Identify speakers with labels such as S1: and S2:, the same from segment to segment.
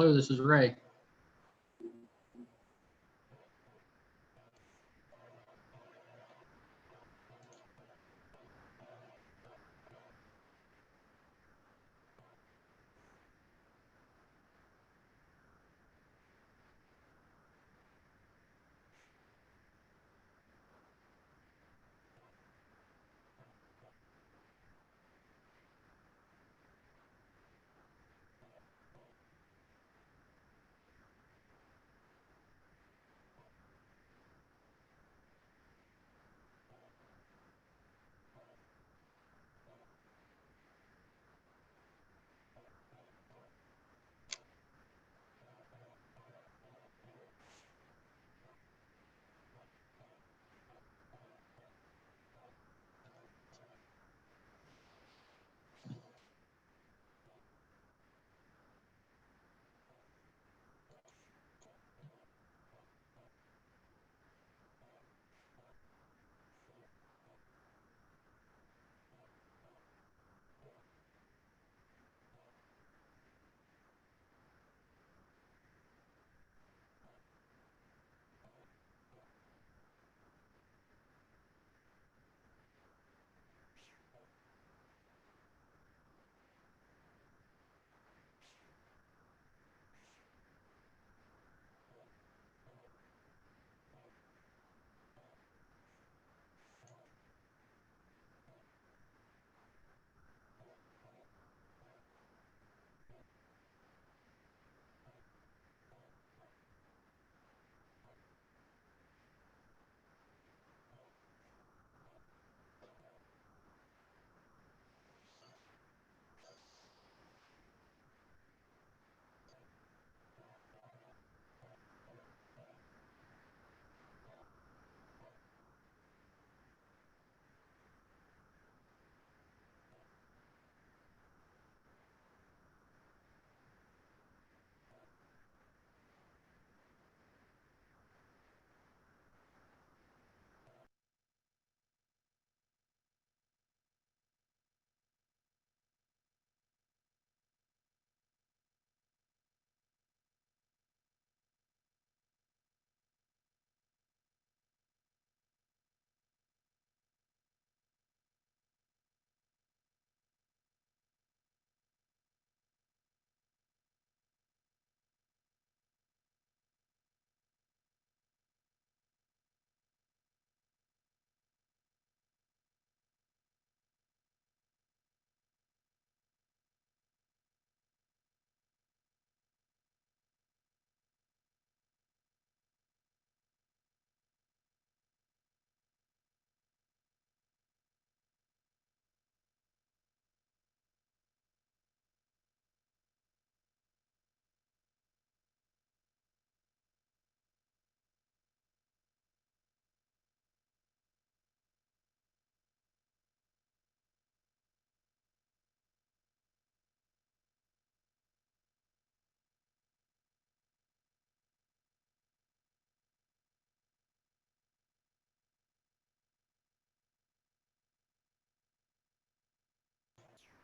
S1: Hello, this is Ray.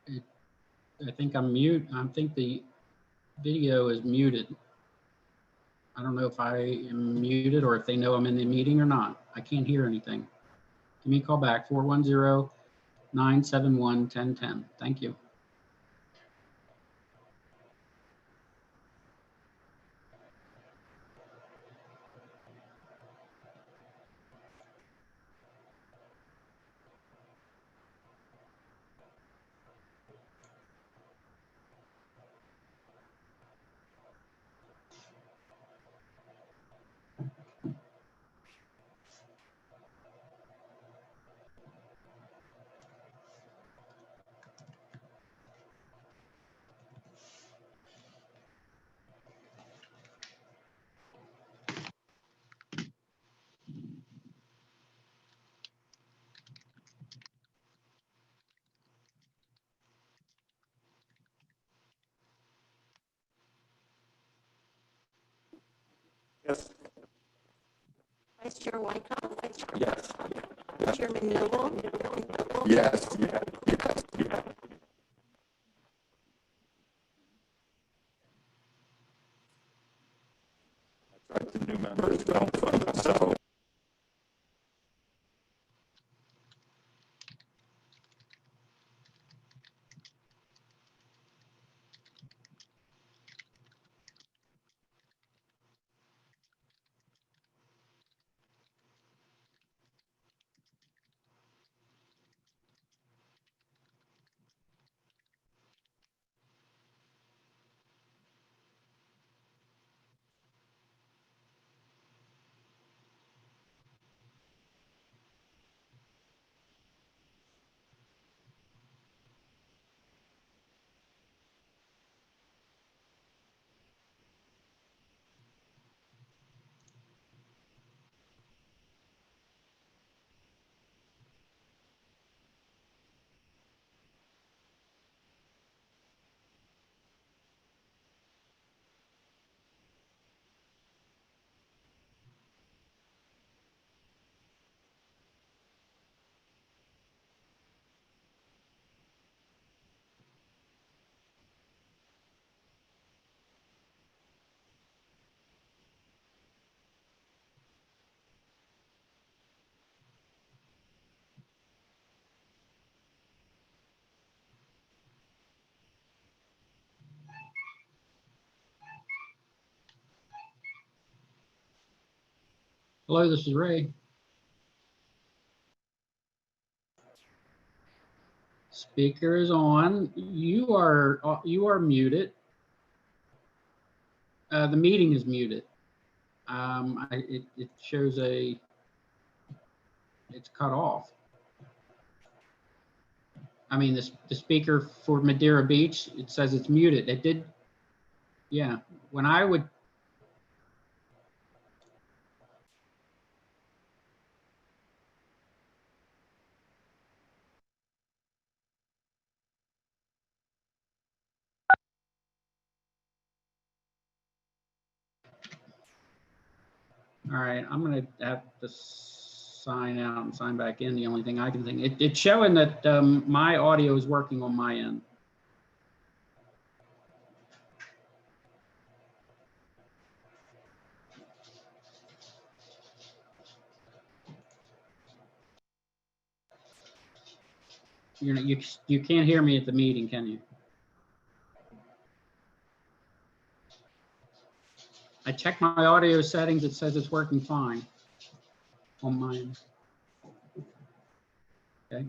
S1: I think I'm mute. I think the video is muted. I don't know if I am muted or if they know I'm in the meeting or not. I can't hear anything. Give me a call back, 410-971-1010. Thank you.
S2: Yes.
S3: Vice Chair Wyckoff?
S2: Yes.
S3: Chairman Noble?
S2: Yes. Yes. But the new members don't fund themselves.
S1: Hello, this is Ray. Speaker is on. You are muted. The meeting is muted. It shows it's cut off. I mean, the speaker for Madeira Beach, it says it's muted. It did, yeah. When I would, all right, I'm gonna have to sign out and sign back in. The only thing I can think, it's showing that my audio is working on my end. You can't hear me at the meeting, can you? I checked my audio settings. It says it's working fine on mine. Okay.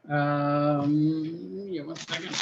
S1: Yeah, 1 second.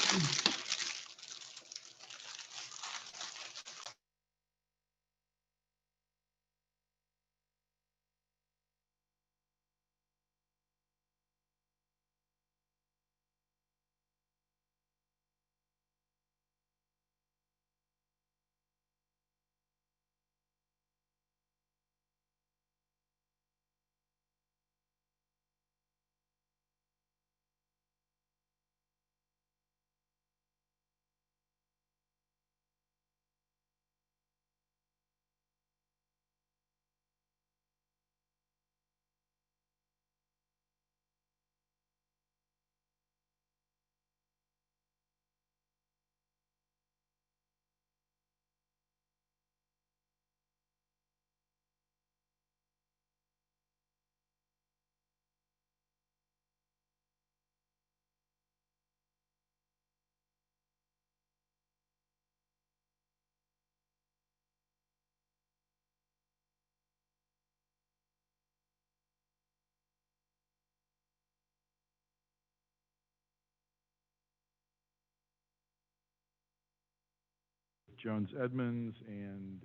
S4: Jones Edmonds and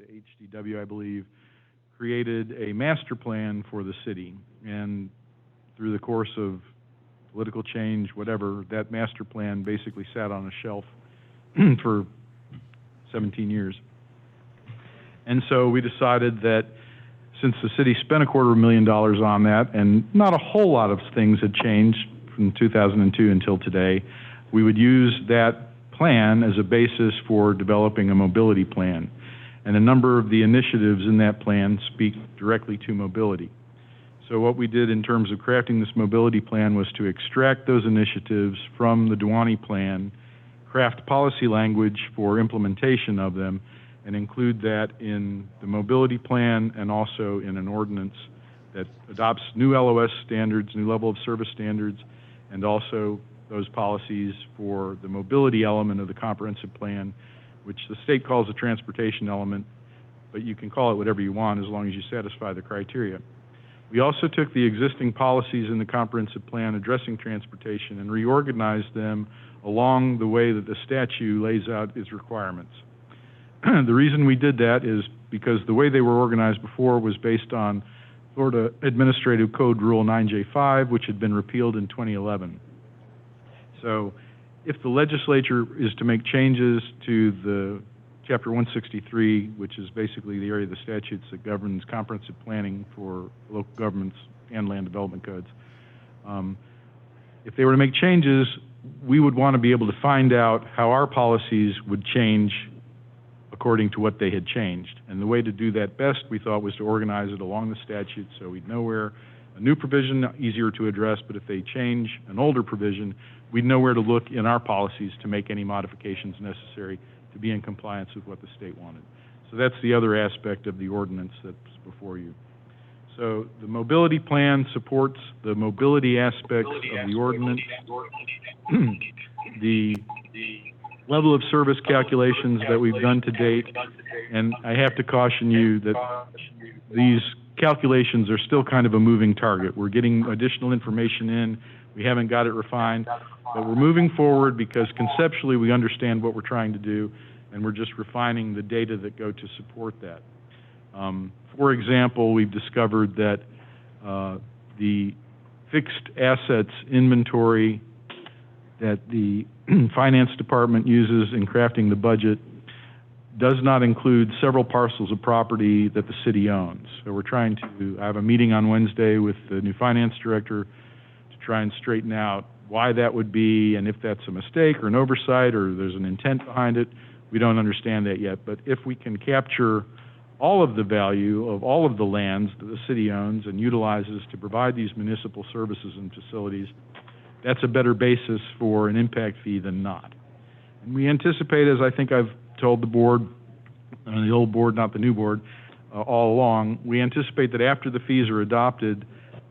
S4: HDW, I believe, created a master plan for the city. And through the course of political change, whatever, that master plan basically sat on a shelf for 17 years. And so we decided that since the city spent $250,000 on that, and not a whole lot of things had changed from 2002 until today, we would use that plan as a basis for developing a mobility plan. And a number of the initiatives in that plan speak directly to mobility. So what we did in terms of crafting this mobility plan was to extract those initiatives from the Duany plan, craft policy language for implementation of them, and include that in the mobility plan and also in an ordinance that adopts new LOS standards, new level of service standards, and also those policies for the mobility element of the comprehensive plan, which the state calls the transportation element, but you can call it whatever you want as long as you satisfy the criteria. We also took the existing policies in the comprehensive plan addressing transportation and reorganized them along the way that the statute lays out its requirements. The reason we did that is because the way they were organized before was based on Florida Administrative Code Rule 9J5, which had been repealed in 2011. So if the legislature is to make changes to the Chapter 163, which is basically the area of the statutes that governs comprehensive planning for local governments and land development codes, if they were to make changes, we would want to be able to find out how our policies would change according to what they had changed. And the way to do that best, we thought, was to organize it along the statute so we'd know where a new provision, easier to address, but if they change an older provision, we'd know where to look in our policies to make any modifications necessary to be in compliance with what the state wanted. So that's the other aspect of the ordinance that's before you. So the mobility plan supports the mobility aspects of the ordinance. The level of service calculations that we've done to date, and I have to caution you that these calculations are still kind of a moving target. We're getting additional information in. We haven't got it refined, but we're moving forward because conceptually we understand what we're trying to do, and we're just refining the data that go to support that. For example, we've discovered that the fixed assets inventory that the finance department uses in crafting the budget does not include several parcels of property that the city owns. So we're trying to, I have a meeting on Wednesday with the new finance director to try and straighten out why that would be, and if that's a mistake or an oversight or there's an intent behind it. We don't understand that yet, but if we can capture all of the value of all of the lands that the city owns and utilizes to provide these municipal services and facilities, that's a better basis for an impact fee than not. And we anticipate, as I think I've told the board, the old board, not the new board, all along, we anticipate that after the fees are adopted,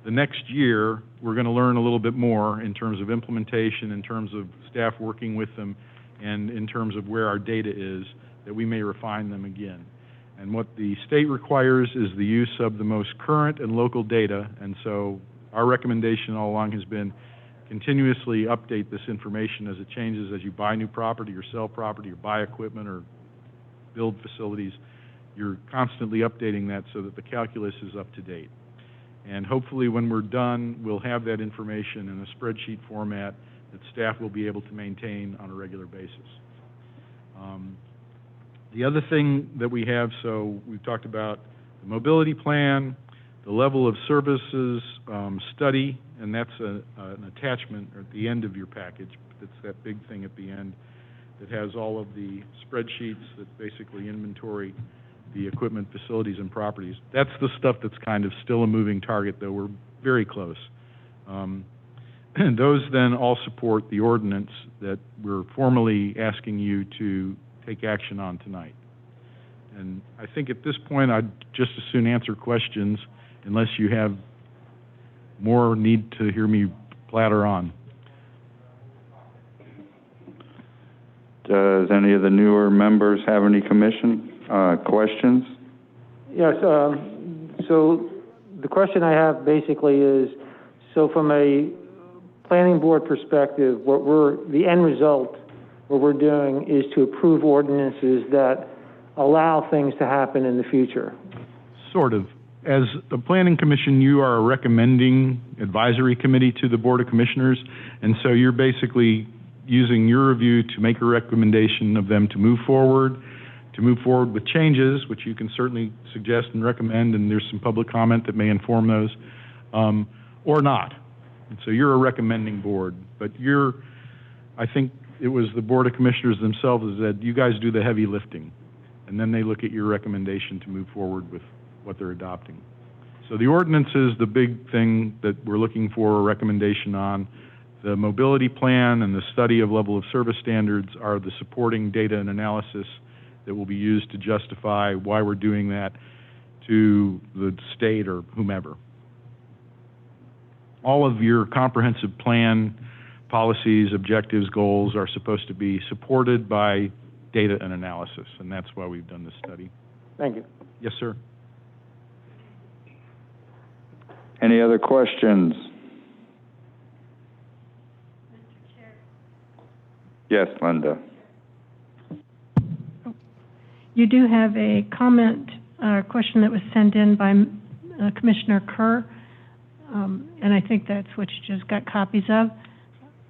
S4: the next year we're going to learn a little bit more in terms of implementation, in terms of staff working with them, and in terms of where our data is, that we may refine them again. And what the state requires is the use of the most current and local data, and so our recommendation all along has been continuously update this information as it changes, as you buy new property or sell property or buy equipment or build facilities. You're constantly updating that so that the calculus is up to date. And hopefully when we're done, we'll have that information in a spreadsheet format that staff will be able to maintain on a regular basis. The other thing that we have, so we've talked about the mobility plan, the level of services study, and that's an attachment at the end of your package. It's that big thing at the end that has all of the spreadsheets that basically inventory the equipment, facilities, and properties. That's the stuff that's kind of still a moving target, though we're very close. And those then all support the ordinance that we're formally asking you to take action on tonight. And I think at this point I'd just as soon answer questions unless you have more need to hear me platter on.
S2: Does any of the newer members have any questions?
S5: Yes, so the question I have basically is, so from a planning board perspective, the end result, what we're doing is to approve ordinances that allow things to happen in the future. Sort of. As the Planning Commission, you are a recommending advisory committee to the Board of Commissioners, and so you're basically using your review to make a recommendation of them to move forward with changes, which you can certainly suggest and recommend, and there's some public comment that may inform those, or not. And so you're a recommending board, but
S4: I think it was the Board of Commissioners themselves that said, you guys do the heavy lifting, and then they look at your recommendation to move forward with what they're adopting. So the ordinance is the big thing that we're looking for a recommendation on. The mobility plan and the study of level of service standards are the supporting data and analysis that will be used to justify why we're doing that to the state or whomever. All of your comprehensive plan, policies, objectives, goals are supposed to be supported by data and analysis, and that's why we've done this study.
S5: Thank you.
S4: Yes, sir.
S2: Any other questions? Yes, Linda.
S6: You do have a comment or question that was sent in by Commissioner Kerr, and I think that's what you just got copies of.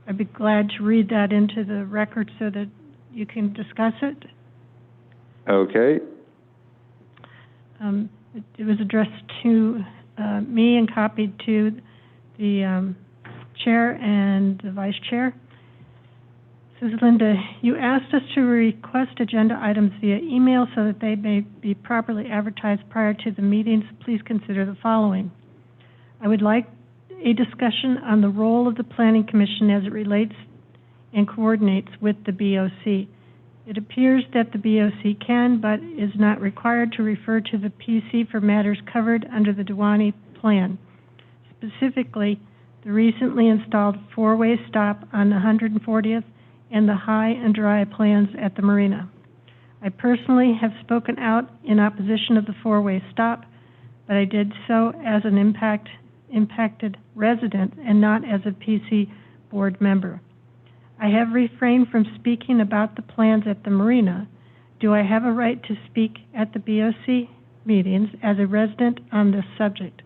S6: I'd be glad to read that into the record so that you can discuss it.
S2: Okay.
S6: It was addressed to me and copied to the chair and the vice chair. This is Linda. You asked us to request agenda items via email so that they may be properly advertised prior to the meetings. Please consider the following. I would like a discussion on the role of the Planning Commission as it relates and coordinates with the BOC. It appears that the BOC can, but is not required to refer to the PC for matters covered under the Diwani Plan. Specifically, the recently installed four-way stop on the 140th and the high and dry plans at the marina. I personally have spoken out in opposition of the four-way stop, but I did so as an impacted resident and not as a PC board member. I have refrained from speaking about the plans at the marina. Do I have a right to speak at the BOC meetings as a resident on this subject?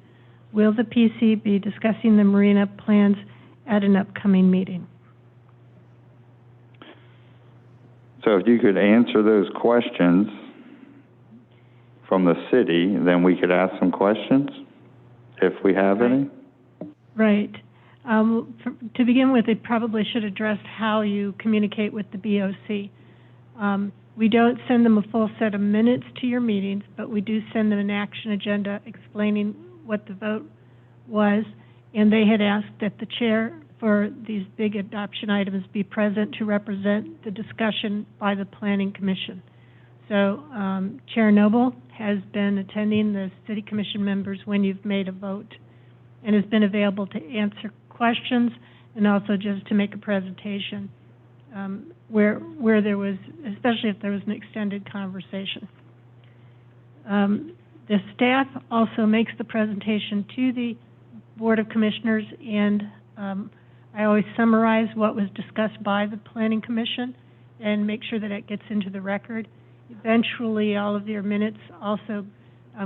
S6: Will the PC be discussing the marina plans at an upcoming meeting?
S2: So if you could answer those questions from the city, then we could ask some questions, if we have any.
S6: Right. To begin with, it probably should address how you communicate with the BOC. We don't send them a full set of minutes to your meetings, but we do send them an action agenda explaining what the vote was, and they had asked that the chair for these big adoption items be present to represent the discussion by the Planning Commission. So Chair Noble has been attending the City Commission members when you've made a vote and has been available to answer questions and also just to make a presentation where there was, especially if there was an extended conversation. The staff also makes the presentation to the Board of Commissioners, and I always summarize what was discussed by the Planning Commission and make sure that it gets into the record. Eventually, all of your minutes also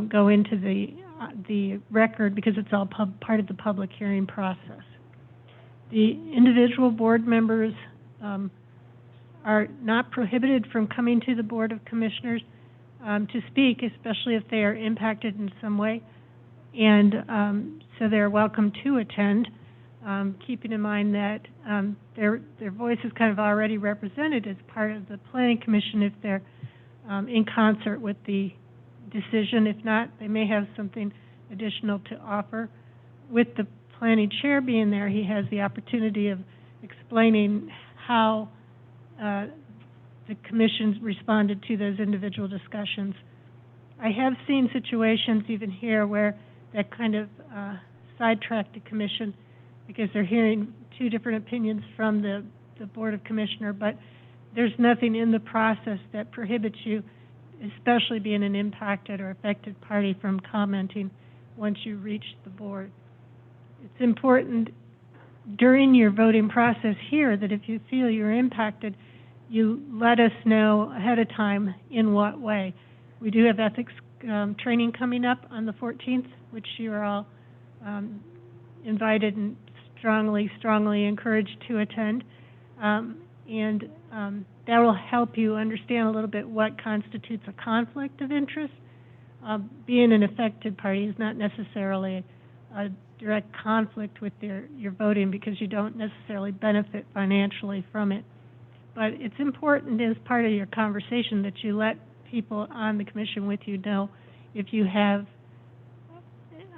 S6: go into the record because it's all part of the public hearing process. The individual board members are not prohibited from coming to the Board of Commissioners to speak, especially if they are impacted in some way, and so they're welcome to attend, keeping in mind that their voice is kind of already represented as part of the Planning Commission if they're in concert with the decision. If not, they may have something additional to offer. With the planning chair being there, he has the opportunity of explaining how the commission's responded to those individual discussions. I have seen situations even here where that kind of sidetracked the commission because they're hearing two different opinions from the Board of Commissioners, but there's nothing in the process that prohibits you, especially being an impacted or affected party, from commenting once you reach the board. It's important during your voting process here that if you feel you're impacted, you let us know ahead of time in what way. We do have ethics training coming up on the 14th, which you are all invited and strongly encouraged to attend. And that will help you understand a little bit what constitutes a conflict of interest. Being an affected party is not necessarily a direct conflict with your voting because you don't necessarily benefit financially from it. But it's important as part of your conversation that you let people on the commission with you know if you have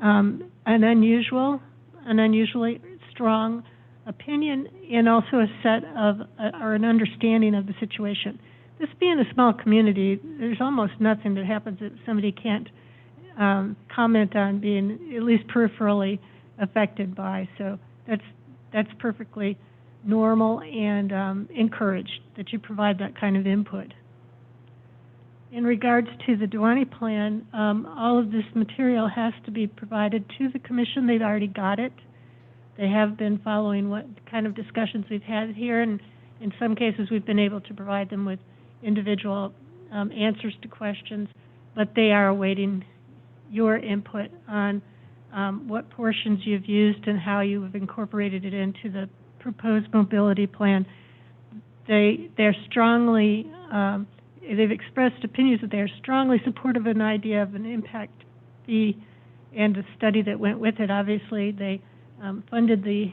S6: an unusually strong opinion and also a set of, or an understanding of the situation. This being a small community, there's almost nothing that happens that somebody can't comment on being at least peripherally affected by. So that's perfectly normal and encouraged that you provide that kind of input. In regards to the Duane plan, all of this material has to be provided to the commission. They've already got it. They have been following what kind of discussions we've had here, and in some cases we've been able to provide them with individual answers to questions, but they are awaiting your input on what portions you've used and how you have incorporated it into the proposed mobility plan. They're strongly, they've expressed opinions that they're strongly supportive of an idea of an impact fee and a study that went with it. Obviously, they funded the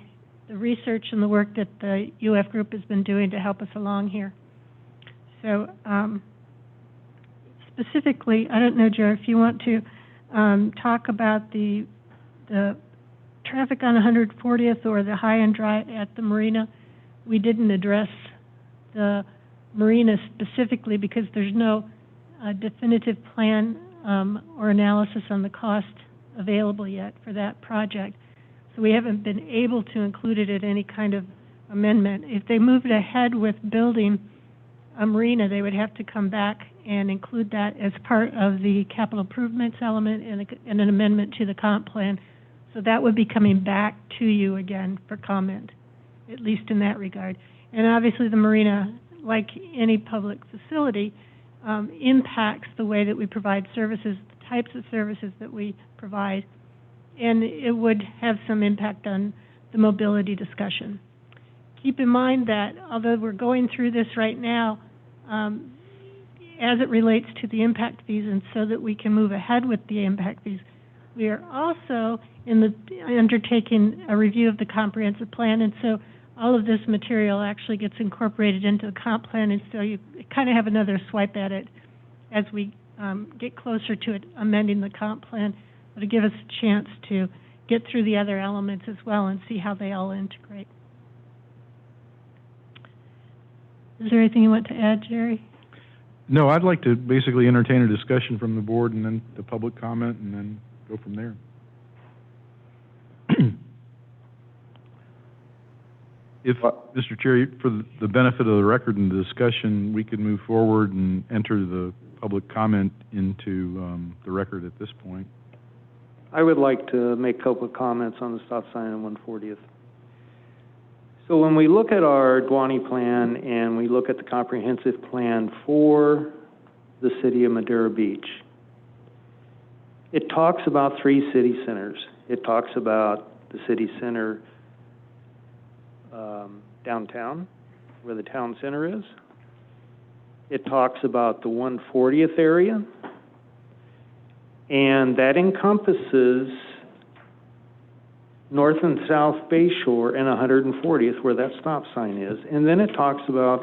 S6: research and the work that the UF group has been doing to help us along here. So specifically, I don't know, Joe, if you want to talk about the traffic on 140th or the high and dry at the marina. We didn't address the marina specifically because there's no definitive plan or analysis on the cost available yet for that project. So we haven't been able to include it in any kind of amendment. If they moved ahead with building a marina, they would have to come back and include that as part of the capital improvements element and an amendment to the comp plan. So that would be coming back to you again for comment, at least in that regard. And obviously the marina, like any public facility, impacts the way that we provide services, the types of services that we provide, and it would have some impact on the mobility discussion. Keep in mind that although we're going through this right now, as it relates to the impact fees, and so that we can move ahead with the impact fees, we are also undertaking a review of the comprehensive plan, and so all of this material actually gets incorporated into the comp plan, and so you kind of have another swipe at it as we get closer to it, amending the comp plan, to give us a chance to get through the other elements as well and see how they all integrate. Is there anything you want to add, Jerry?
S4: No, I'd like to basically entertain a discussion from the board and then the public comment and then go from there. If, Mr. Chair, for the benefit of the record and the discussion, we could move forward and enter the public comment into the record at this point.
S5: I would like to make a couple of comments on the stop sign on 140th. So when we look at our Duane plan and we look at the comprehensive plan for the city of Madeira Beach, it talks about 3 city centers. It talks about the city center downtown, where the town center is. It talks about the 140th area, and that encompasses North and South Bayshore and 140th, where that stop sign is. And then it talks about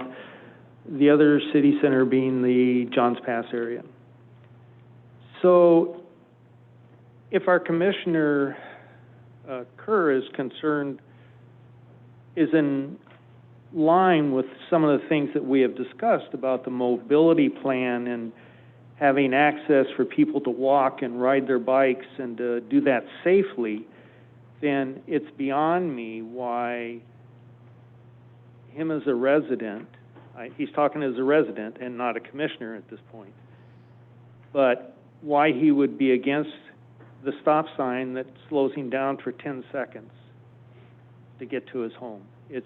S5: the other city center being the Johns Pass area. So if our Commissioner Kerr is concerned, is in line with some of the things that we have discussed about the mobility plan and having access for people to walk and ride their bikes and to do that safely, then it's beyond me why him as a resident, he's talking as a resident and not a commissioner at this point, but why he would be against the stop sign that slows him down for 10 seconds to get to his home. It's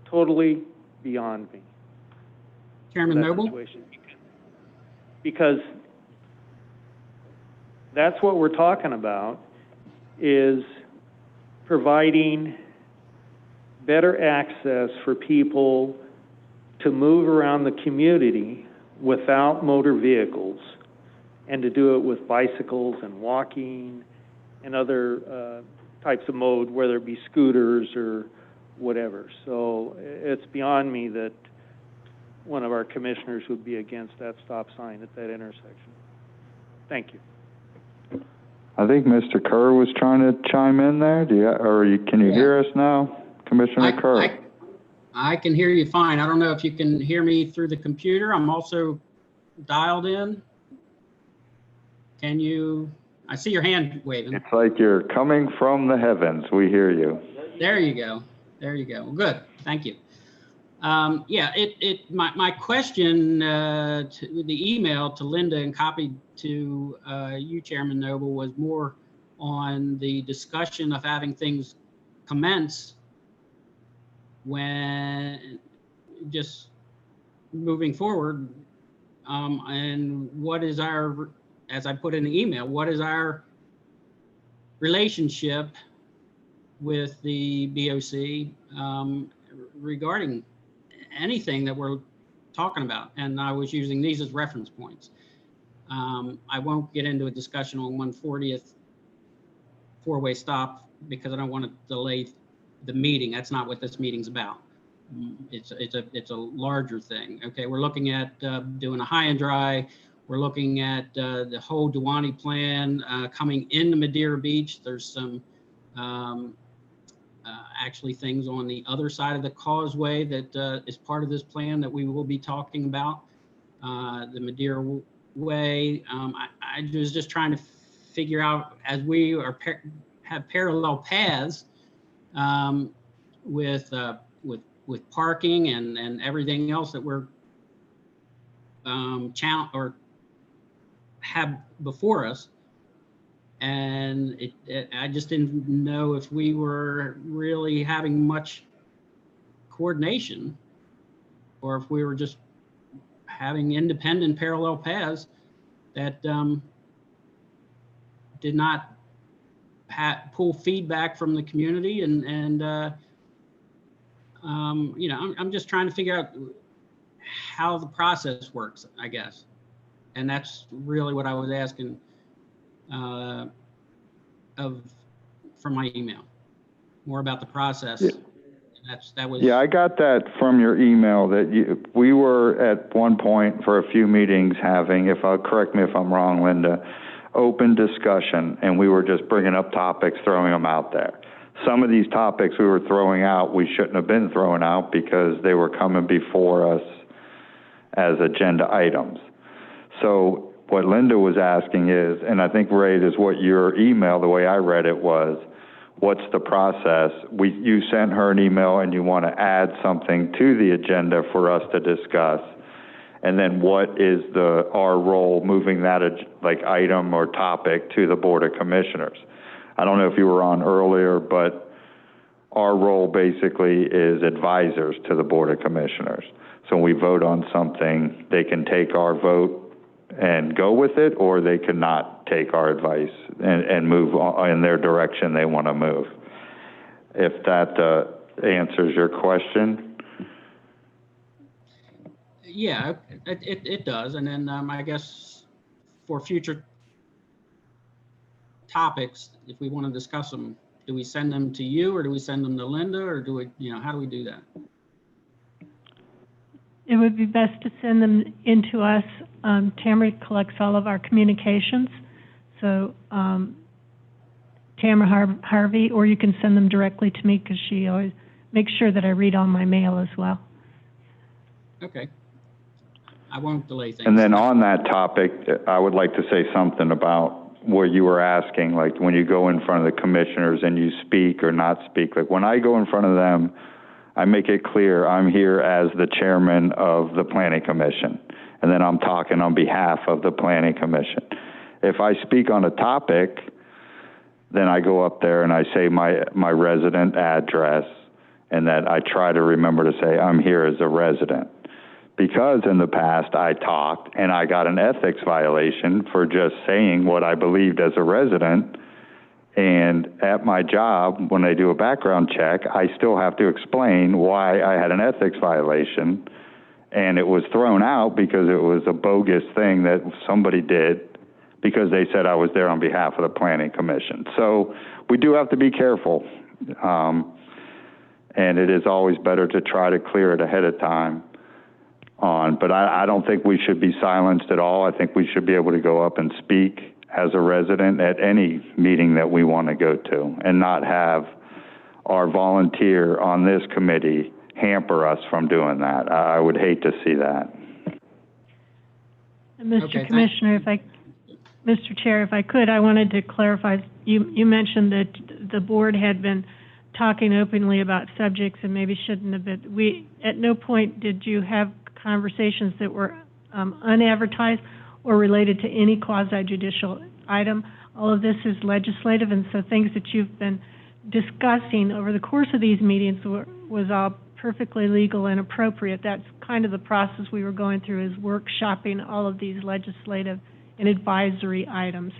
S5: totally beyond me.
S1: Chairman Noble?
S5: Situation. Because that's what we're talking about, is providing better access for people to move around the community without motor vehicles, and to do it with bicycles and walking and other types of mode, whether it be scooters or whatever. So it's beyond me that one of our commissioners would be against that stop sign at that intersection. Thank you.
S2: I think Mr. Kerr was trying to chime in there. Can you hear us now, Commissioner Kerr?
S1: I can hear you fine. I don't know if you can hear me through the computer. I'm also dialed in. Can you, I see your hand waving.
S2: It's like you're coming from the heavens. We hear you.
S1: There you go. There you go. Well, good. Thank you. Yeah, my question to the email to Linda and copied to you, Chairman Noble, was more on the discussion of having things commence when just moving forward. And what is our, as I put in the email, what is our relationship with the BOC regarding anything that we're talking about? And I was using these as reference points. I won't get into a discussion on 140th four-way stop because I don't want to delay the meeting. That's not what this meeting's about. It's a larger thing. Okay, we're looking at doing a high and dry. We're looking at the whole Duwani plan coming into Madeira Beach. There's some actually things on the other side of the causeway that is part of this plan that we will be talking about. The Madeira Way. I was just trying to figure out, as we are have parallel paths with parking and everything else that we're have before us. And I just didn't know if we were really having much coordination or if we were just having independent parallel paths that did not pull feedback from the community. And you know, I'm just trying to figure out how the process works, I guess. And that's really what I was asking from my email, more about the process.
S2: Yeah.
S1: That was.
S2: Yeah, I got that from your email that we were at one point for a few meetings having, correct me if I'm wrong, Linda, open discussion, and we were just bringing up topics, throwing them out there. Some of these topics we were throwing out, we shouldn't have been throwing out because they were coming before us as agenda items. So what Linda was asking is, and I think, Ray, is what your email, the way I read it, was, what's the process? You sent her an email and you want to add something to the agenda for us to discuss. And then what is our role moving that item or topic to the Board of Commissioners? I don't know if you were on earlier, but our role basically is advisors to the Board of Commissioners. So when we vote on something, they can take our vote and go with it, or they could not take our advice and move in their direction they want to move. If that answers your question.
S1: Yeah, it does. And then I guess for future topics, if we want to discuss them, do we send them to you or do we send them to Linda, or do we, how do we do that?
S6: It would be best to send them into us. Tamara collects all of our communications. So Tamara Harvey, or you can send them directly to me because she always makes sure that I read all my mail as well.
S1: Okay. I won't delay things.
S2: And then on that topic, I would like to say something about what you were asking, like when you go in front of the commissioners and you speak or not speak. Like when I go in front of them, I make it clear I'm here as the chairman of the Planning Commission, and then I'm talking on behalf of the Planning Commission. If I speak on a topic, then I go up there and I say my resident address, and that I try to remember to say I'm here as a resident. Because in the past I talked and I got an ethics violation for just saying what I believed as a resident. And at my job, when I do a background check, I still have to explain why I had an ethics violation. And it was thrown out because it was a bogus thing that somebody did because they said I was there on behalf of the Planning Commission. So we do have to be careful, and it is always better to try to clear it ahead of time. But I don't think we should be silenced at all. I think we should be able to go up and speak as a resident at any meeting that we want to go to, and not have our volunteer on this committee hamper us from doing that. I would hate to see that.
S6: Mr.
S1: Okay,
S6: Commissioner, Mr. Chair, if I could, I wanted to clarify, you mentioned that the board had been talking openly about subjects and maybe shouldn't have been. At no point did you have conversations that were unadvertised or related to any quasi-judicial item. All of this is legislative, and so things that you've been discussing over the course of these meetings was all perfectly legal and appropriate. That's kind of the process we were going through, is workshopping all of these legislative and advisory items.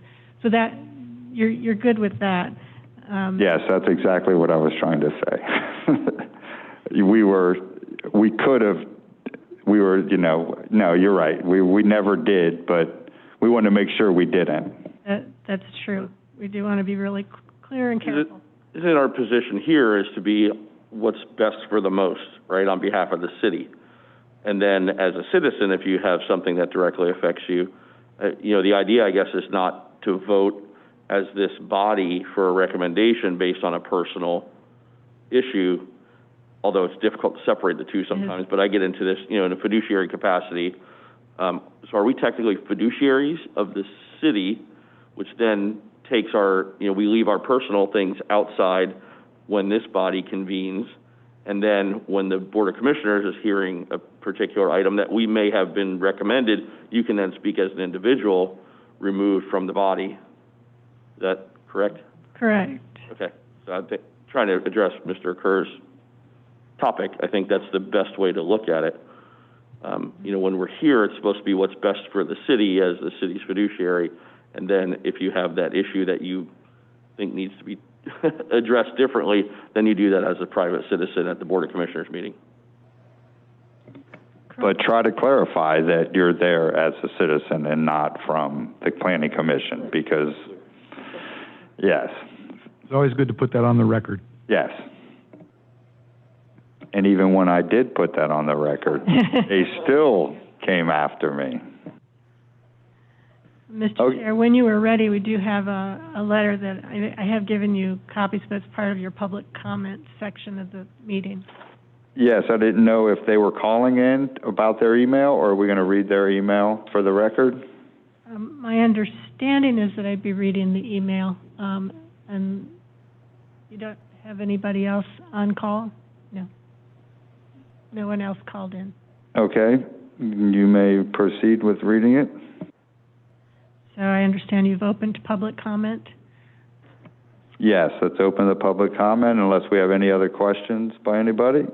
S6: So that you're good with that.
S2: Yes, that's exactly what I was trying to say. No, you're right. We never did, but we want to make sure we didn't.
S6: That's true. We do want to be really clear and careful.
S7: Isn't our position here is to be what's best for the most, right, on behalf of the city? And then as a citizen, if you have something that directly affects you, the idea, I guess, is not to vote as this body for a recommendation based on a personal issue, although it's difficult to separate the two sometimes, but I get into this, in a fiduciary capacity. So are we technically fiduciaries of the city, which then takes we leave our personal things outside when this body convenes, and then when the Board of Commissioners is hearing a particular item that we may have been recommended, you can then speak as an individual removed from the body. Is that correct?
S6: Correct.
S7: Okay. So I think trying to address Mr. Kerr's topic, I think that's the best way to look at it. When we're here, it's supposed to be what's best for the city as the city's fiduciary, and then if you have that issue that you think needs to be addressed differently, then you do that as a private citizen at the Board of Commissioners meeting.
S2: But try to clarify that you're there as a citizen and not from the Planning Commission, because, yes.
S4: It's always good to put that on the record.
S2: Yes. And even when I did put that on the record, they still came after me.
S6: Mr. Chair, when you were ready, we do have a letter that I have given you copies, but it's part of your public comment section of the meeting.
S2: Yes, I didn't know if they were calling in about their email, or are we going to read their email for the record?
S6: My understanding is that I'd be reading the email, and you don't have anybody else on call? No. No one else called in. Okay.
S2: You may proceed with reading it.
S6: So I understand you've opened public comment?
S2: Yes, let's open the public comment unless we have any other questions by anybody.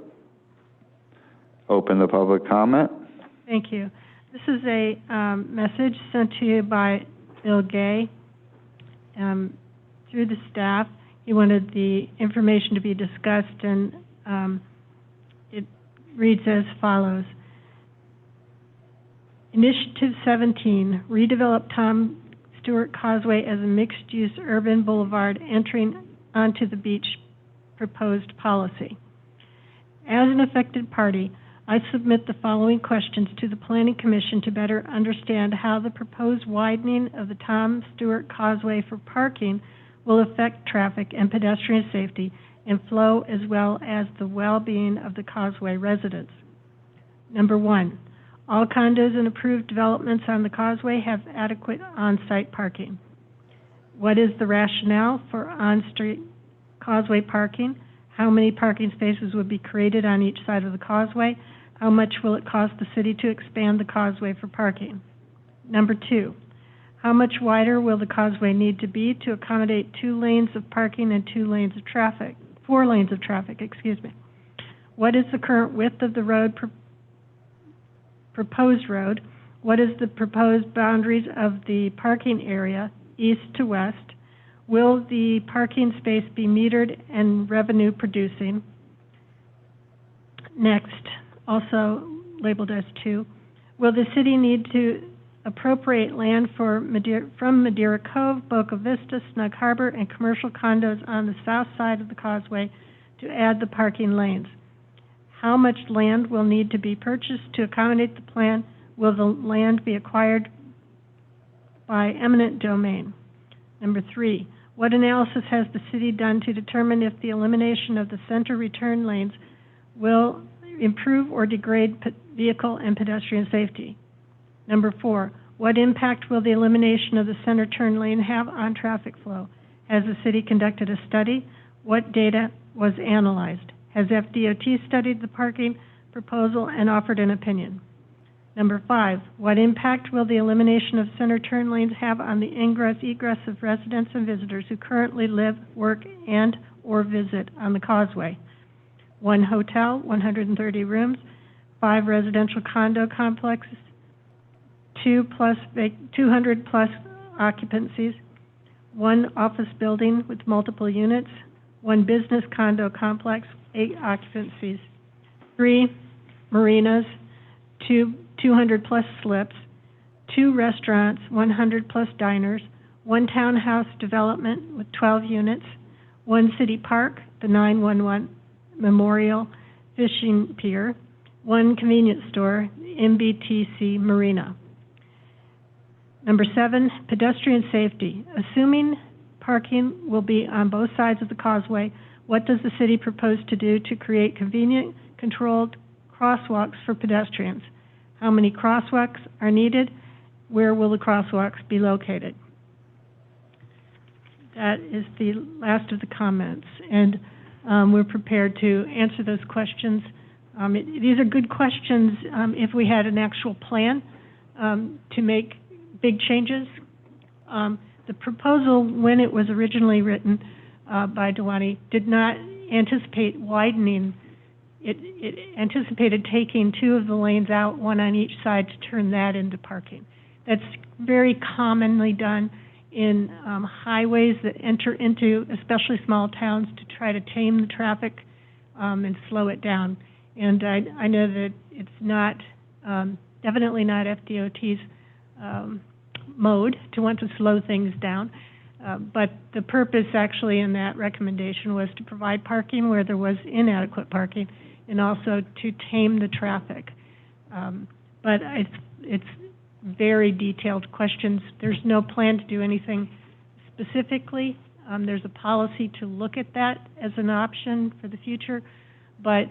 S2: Open the public comment.
S6: Thank you. This is a message sent to you by Bill Gay through the staff. He wanted the information to be discussed, and it reads as follows. Initiative 17, redevelop Tom Stewart Causeway as a mixed-use urban boulevard entering onto the beach proposed policy. As an affected party, I submit the following questions to the Planning Commission to better understand how the proposed widening of the Tom Stewart Causeway for parking will affect traffic and pedestrian safety and flow, as well as the well-being of the Causeway residents. Number one, all condos and approved developments on the Causeway have adequate on-site parking. What is the rationale for on-street Causeway parking? How many parking spaces would be created on each side of the Causeway? How much will it cost the city to expand the Causeway for parking? Number two, how much wider will the Causeway need to be to accommodate 2 lanes of parking and 4 lanes of traffic, What is the current width of the proposed road? What is the proposed boundaries of the parking area, east to west? Will the parking space be metered and revenue producing? Next, also labeled as 2, will the city need to appropriate land from Madeira Cove, Boca Vista, Snug Harbor, and commercial condos on the south side of the causeway to add the parking lanes. How much land will need to be purchased to accommodate the plan? Will the land be acquired by eminent domain? Number 3, what analysis has the city done to determine if the elimination of the center return lanes will improve or degrade vehicle and pedestrian safety? Number 4, what impact will the elimination of the center turn lane have on traffic flow? Has the city conducted a study? What data was analyzed? Has FDOT studied the parking proposal and offered an opinion? Number 5, what impact will the elimination of center turn lanes have on the ingress-egress of residents and visitors who currently live, work, and or visit on the causeway? 1 hotel, 130 rooms, 5 residential condo complexes, 200 plus occupancies, 1 office building with multiple units, 1 business condo complex, 8 occupancies, 3 marinas, 200 plus slips, 2 restaurants, 100 plus diners, 1 townhouse development with 12 units, 1 city park, the 911 Memorial Fishing Pier, 1 convenience store, MBTC Marina. Number 7, pedestrian safety. Assuming parking will be on both sides of the causeway, what does the city propose to do to create convenient, controlled crosswalks for pedestrians? How many crosswalks are needed? Where will the crosswalks be located? That is the last of the comments, and we're prepared to answer those questions. These are good questions if we had an actual plan to make big changes. The proposal, when it was originally written by Dewani, did not anticipate widening. It anticipated taking 2 of the lanes out, 1 on each side, to turn that into parking. That's very commonly done in highways that enter into, especially small towns, to try to tame the traffic and slow it down. And I know that it's not, definitely not FDOT's mode to want to slow things down. But the purpose actually in that recommendation was to provide parking where there was inadequate parking and also to tame the traffic. But it's very detailed questions. There's no plan to do anything specifically. There's a policy to look at that as an option for the future, but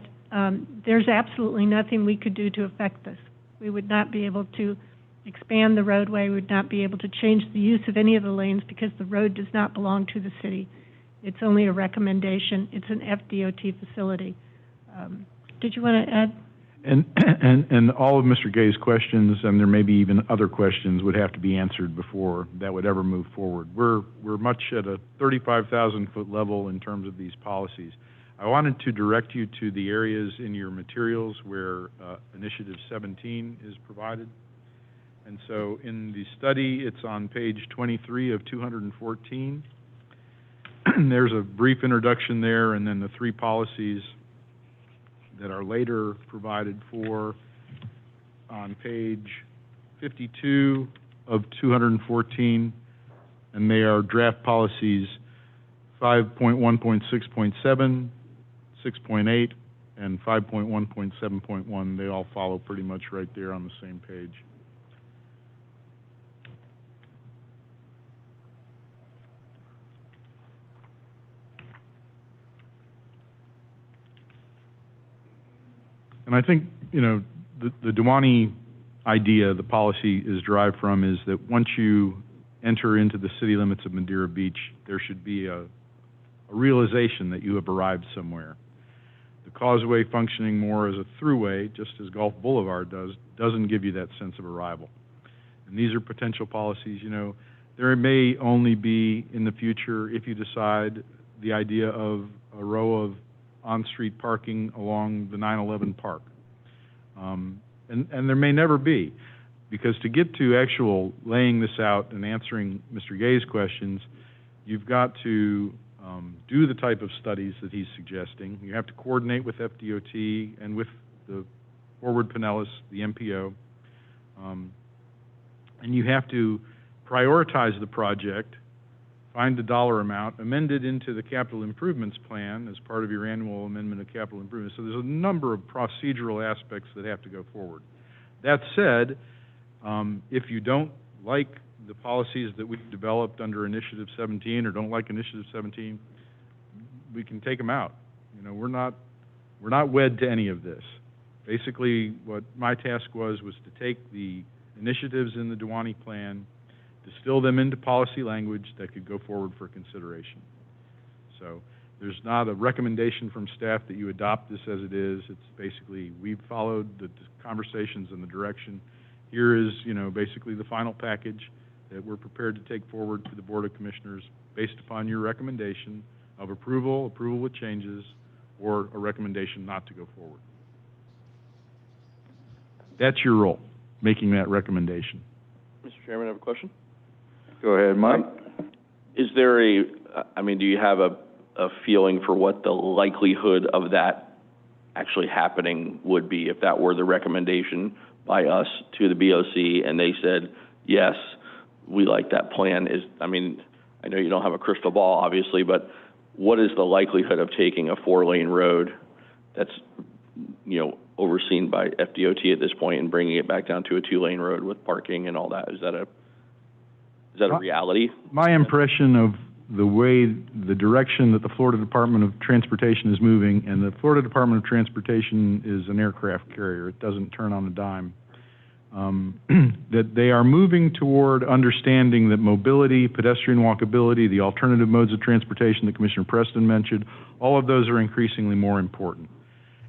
S6: there's absolutely nothing we could do to affect this. We would not be able to expand the roadway. We would not be able to change the use of any of the lanes because the road does not belong to the city. It's only a recommendation. It's an FDOT facility. Did you want to add?
S4: And all of Mr. Gay's questions, and there may be even other questions, would have to be answered before that would ever move forward. We're much at a 35,000-foot level in terms of these policies. I wanted to direct you to the areas in your materials where Initiative 17 is provided. And so in the study, it's on page 23 of 214. There's a brief introduction there, and then the 3 policies that are later provided for on page 52 of 214, and they are draft policies 5.1.6.7, 6.8, and 5.1.7.1. They all follow pretty much right there on the same page. And I think, you know, the Dewani idea, the policy is derived from, is that once you enter into the city limits of Madeira Beach, there should be a realization that you have arrived somewhere. The causeway functioning more as a throughway, just as Gulf Boulevard does, doesn't give you that sense of arrival. And these are potential policies. You know, there may only be in the future, if you decide, the idea of a row of on-street parking along the 9/11 park. And there may never be, because to get to actual laying this out and answering Mr. Gay's questions, you've got to do the type of studies that he's suggesting. You have to coordinate with FDOT and with the Forward Pinellas, the MPO. and you have to prioritize the project, find the dollar amount, amend it into the capital improvements plan as part of your annual amendment of capital improvements. So there's a number of procedural aspects that have to go forward. That said, if you don't like the policies that we've developed under Initiative 17 or don't like Initiative 17, we can take them out. You know, we're not wed to any of this. Basically, what my task was to take the initiatives in the Duwani plan, distill them into policy language that could go forward for consideration. So there's not a recommendation from staff that you adopt this as it is. It's basically, we've followed the conversations and the direction. Here is, you know, basically the final package that we're prepared to take forward to the Board of Commissioners based upon your recommendation of approval with changes, or a recommendation not to go forward. That's your role, making that recommendation.
S7: Mr. Chairman, I have a question.
S2: Go ahead, Mike.
S7: Is there do you have a feeling for what the likelihood of that actually happening would be if that were the recommendation by us to the BOC and they said, yes, we like that plan? I know you don't have a crystal ball, obviously, but what is the likelihood of taking a 4-lane road that's, you know, overseen by FDOT at this point and bringing it back down to a 2-lane road with parking and all that? Is that a reality?
S4: My impression of the direction that the Florida Department of Transportation is moving, and the Florida Department of Transportation is an aircraft carrier. It doesn't turn on a dime. That they are moving toward understanding that mobility, pedestrian walkability, the alternative modes of transportation that Commissioner Preston mentioned, all of those are increasingly more important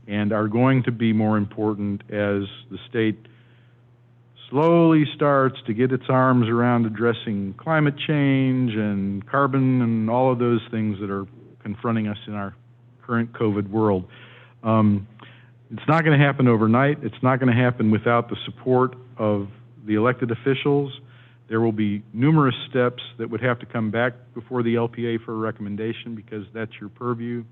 S4: and are going to be more important as the state slowly starts to get its arms around addressing climate change and carbon and all of those things that are confronting us in our current COVID world. It's not going to happen overnight. It's not going to happen without the support of the elected officials. There will be numerous steps that would have to come back before the LPA for a recommendation because that's your purview.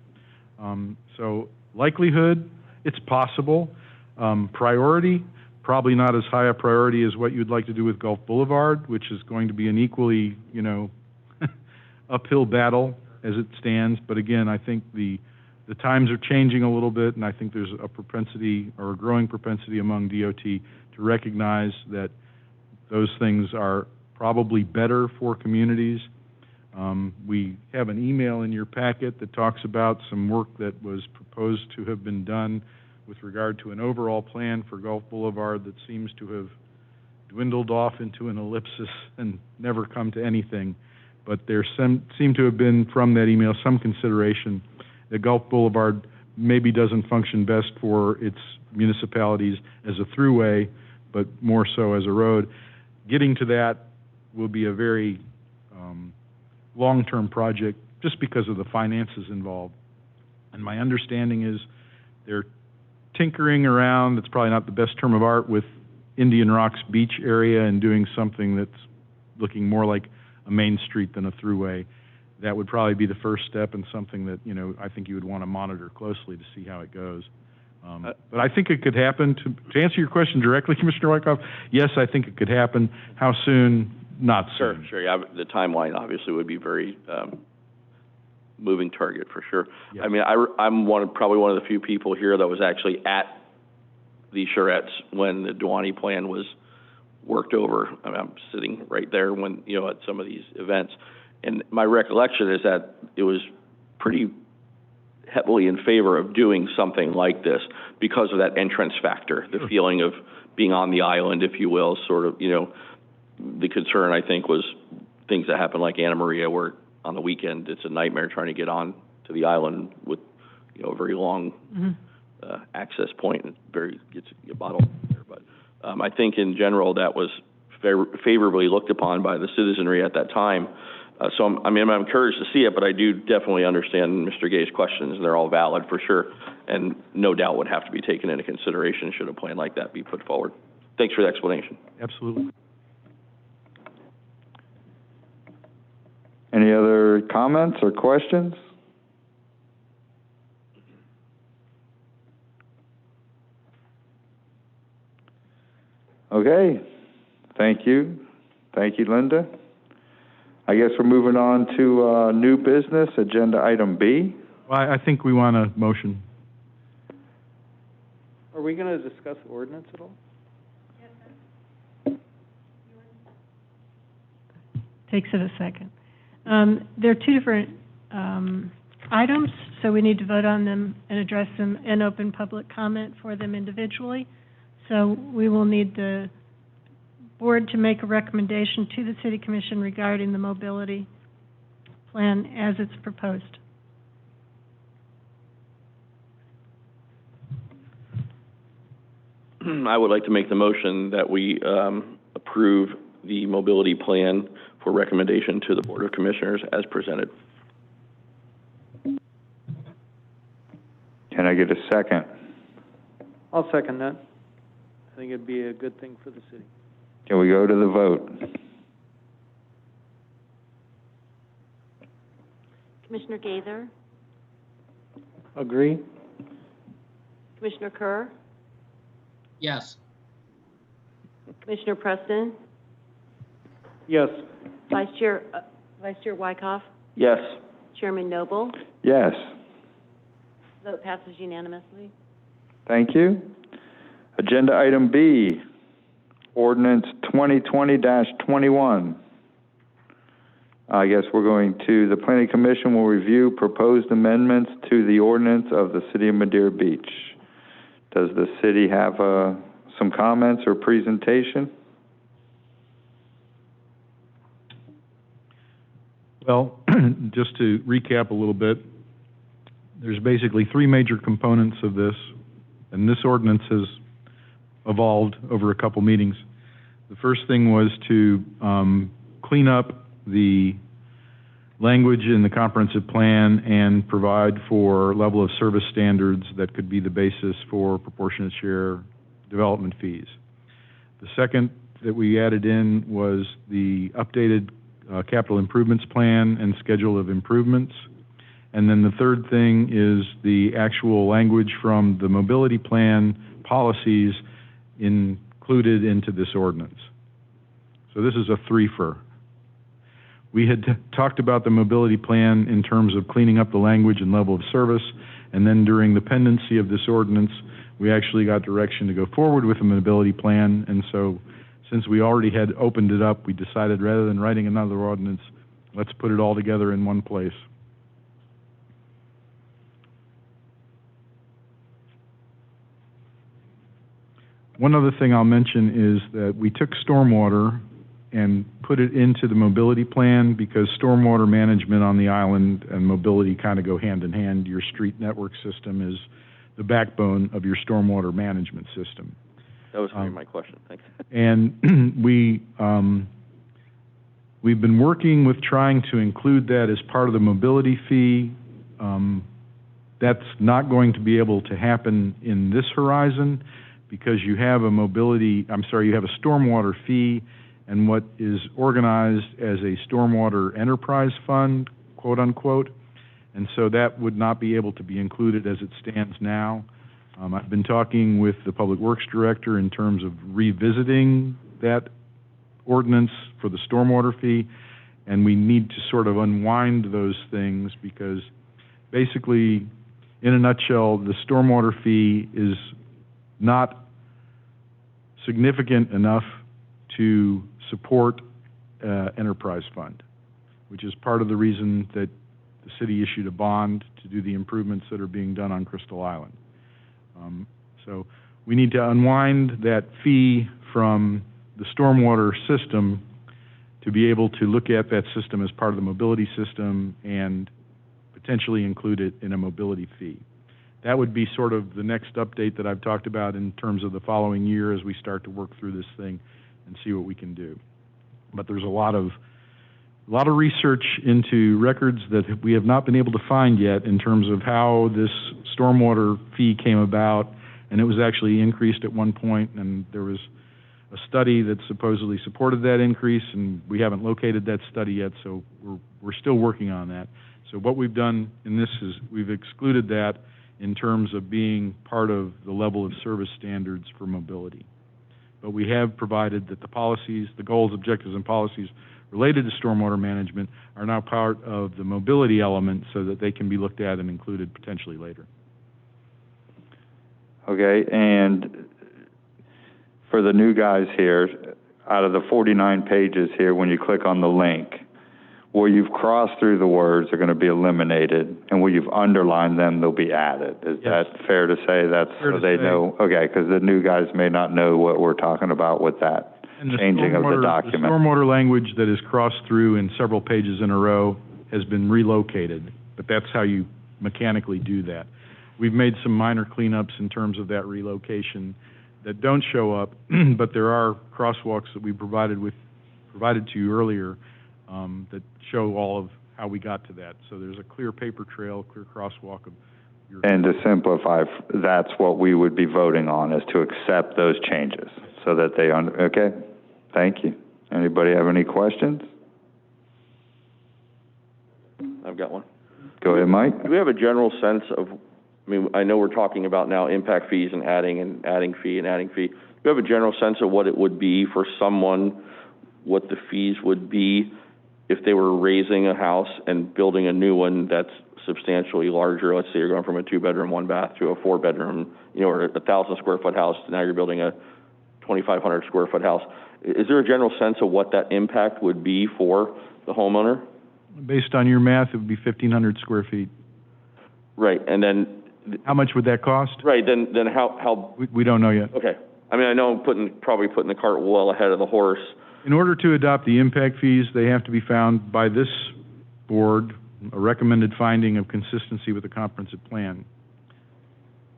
S4: So likelihood, it's possible. Priority, probably not as high a priority as what you'd like to do with Gulf Boulevard, which is going to be an equally, you know, uphill battle as it stands. But again, I think the times are changing a little bit, and I think there's a propensity or a growing propensity among DOT to recognize that those things are probably better for communities. We have an email in your packet that talks about some work that was proposed to have been done with regard to an overall plan for Gulf Boulevard that seems to have dwindled off into an ellipsis and never come to anything. But there seemed to have been, from that email, some consideration that Gulf Boulevard maybe doesn't function best for its municipalities as a throughway, but more so as a road. Getting to that will be a very long-term project just because of the finances involved. And my understanding is they're tinkering around, it's probably not the best term of art, with Indian Rocks Beach area and doing something that's looking more like a main street than a throughway. That would probably be the first step and something that, you know, I think you would want to monitor closely to see how it goes. But I think it could happen. To answer your question directly, Commissioner Wyckoff, yes, I think it could happen. How soon? Not soon.
S7: Sure. Yeah, the timeline obviously would be very moving target for sure. Yeah. I mean, I'm probably one of the few people here that was actually at the Charettes when the Duwani plan was worked over. I mean, I'm sitting right there when, you know, at some of these events. And my recollection is that it was pretty heavily in favor of doing something like this because of that entrance factor, the feeling of being on the island, if you will, sort of, you know. The concern, I think, was things that happen like Anna Maria, where on the weekend it's a nightmare trying to get on to the island with, you know, a very long access point, and gets a bottle there. But I think in general that was favorably looked upon by the citizenry at that time. So I'm encouraged to see it, but I do definitely understand Mr. Gay's questions. They're all valid for sure, and no doubt would have to be taken into consideration should a plan like that be put forward. Thanks for the explanation.
S4: Absolutely.
S2: Any other comments or questions? Okay. Thank you. Thank you, Linda. I guess we're moving on to new business, agenda item B.
S4: Well, I think we want a motion.
S5: Are we going to discuss ordinance at all?
S6: Takes it a second. There are two different items, so we need to vote on them and address them in open public comment for them individually. So we will need the board to make a recommendation to the City Commission regarding the mobility plan as it's proposed.
S7: I would like to make the motion that we approve the mobility plan for recommendation to the Board of Commissioners as presented.
S2: Can I get a second?
S5: I'll second that. I think it'd be a good thing for the city.
S2: Can we go to the vote?
S3: Commissioner Gaither,
S5: Agree?
S3: Commissioner Kerr,
S1: Yes.
S3: Commissioner Preston,
S5: Yes.
S3: Vice Chair Wyckoff,
S7: Yes.
S3: Chairman Noble.
S2: Yes.
S3: Vote passes unanimously.
S2: Thank you. Agenda item B, ordinance 2020-21. I guess we're going to, the Planning Commission will review proposed amendments to the ordinance of the City of Madeira Beach. Does the city have some comments or presentation?
S4: Well, just to recap a little bit, there's basically three major components of this, and this ordinance has evolved over a couple meetings. The first thing was to clean up the language in the comprehensive plan and provide for level of service standards that could be the basis for proportionate share development fees. The second that we added in was the updated capital improvements plan and schedule of improvements. And then the third thing is the actual language from the mobility plan policies included into this ordinance. So this is a three-fer. We had talked about the mobility plan in terms of cleaning up the language and level of service, and then during the pendency of this ordinance, we actually got direction to go forward with a mobility plan, and so since we already had opened it up, we decided rather than writing another ordinance, let's put it all together in one place. One other thing I'll mention is that we took stormwater and put it into the mobility plan because stormwater management on the island and mobility kind of go hand in hand. Your street network system is the backbone of your stormwater management system.
S7: That was going to be my question. Thanks.
S4: And we've been working with trying to include that as part of the mobility fee. That's not going to be able to happen in this horizon because you have a you have a stormwater fee and what is organized as a stormwater enterprise fund, quote unquote, and so that would not be able to be included as it stands now. I've been talking with the Public Works Director in terms of revisiting that ordinance for the stormwater fee, and we need to sort of unwind those things because basically, in a nutshell, the stormwater fee is not significant enough to support enterprise fund, which is part of the reason that the city issued a bond to do the improvements that are being done on Crystal Island. So we need to unwind that fee from the stormwater system to be able to look at that system as part of the mobility system and potentially include it in a mobility fee. That would be sort of the next update that I've talked about in terms of the following year as we start to work through this thing and see what we can do. But there's a lot of research into records that we have not been able to find yet in terms of how this stormwater fee came about, and it was actually increased at one point, and there was a study that supposedly supported that increase, and we haven't located that study yet, so we're still working on that. So what we've done in this is we've excluded that in terms of being part of the level of service standards for mobility. but we have provided that the policies, the goals, objectives, and policies related to stormwater management are now part of the mobility element so that they can be looked at and included potentially later.
S2: Okay, and for the new guys here, out of the 49 pages here, when you click on the link, where you've crossed through the words are going to be eliminated, and where you've underlined them, they'll be added. Is
S4: Yes.
S2: that fair to say? That's
S4: Fair
S2: so
S4: to
S2: they
S4: say.
S2: know, okay, because the new guys may not know what we're talking about with that
S4: And the
S2: changing of the
S4: stormwater-
S2: document.
S4: The stormwater language that is crossed through in several pages in a row has been relocated, but that's how you mechanically do that. We've made some minor cleanups in terms of that relocation that don't show up, but there are crosswalks that we provided to you earlier that show all of how we got to that. So there's a clear paper trail, clear crosswalk of your...
S2: And to simplify, that's what we would be voting on, is to accept those changes, so that they, okay? Thank you. Anybody have any questions?
S7: I've got one.
S2: Go ahead, Mike.
S7: Do we have a general sense of, I mean, I know we're talking about now impact fees and adding fee and adding fee. Do you have a general sense of what it would be for someone, what the fees would be if they were raising a house and building a new one that's substantially larger? Let's say you're going from a 2-bedroom, 1-bath to a 4-bedroom, or a 1,000 square foot house. Now you're building a 2,500 square foot house. Is there a general sense of what that impact would be for the homeowner?
S4: Based on your math, it would be 1,500 square feet.
S7: Right, and then...
S4: How much would that cost?
S7: Right, then how...
S4: We don't know yet.
S7: Okay. I mean, I know I'm probably putting the cart well ahead of the horse.
S4: In order to adopt the impact fees, they have to be found by this board, a recommended finding of consistency with the comprehensive plan.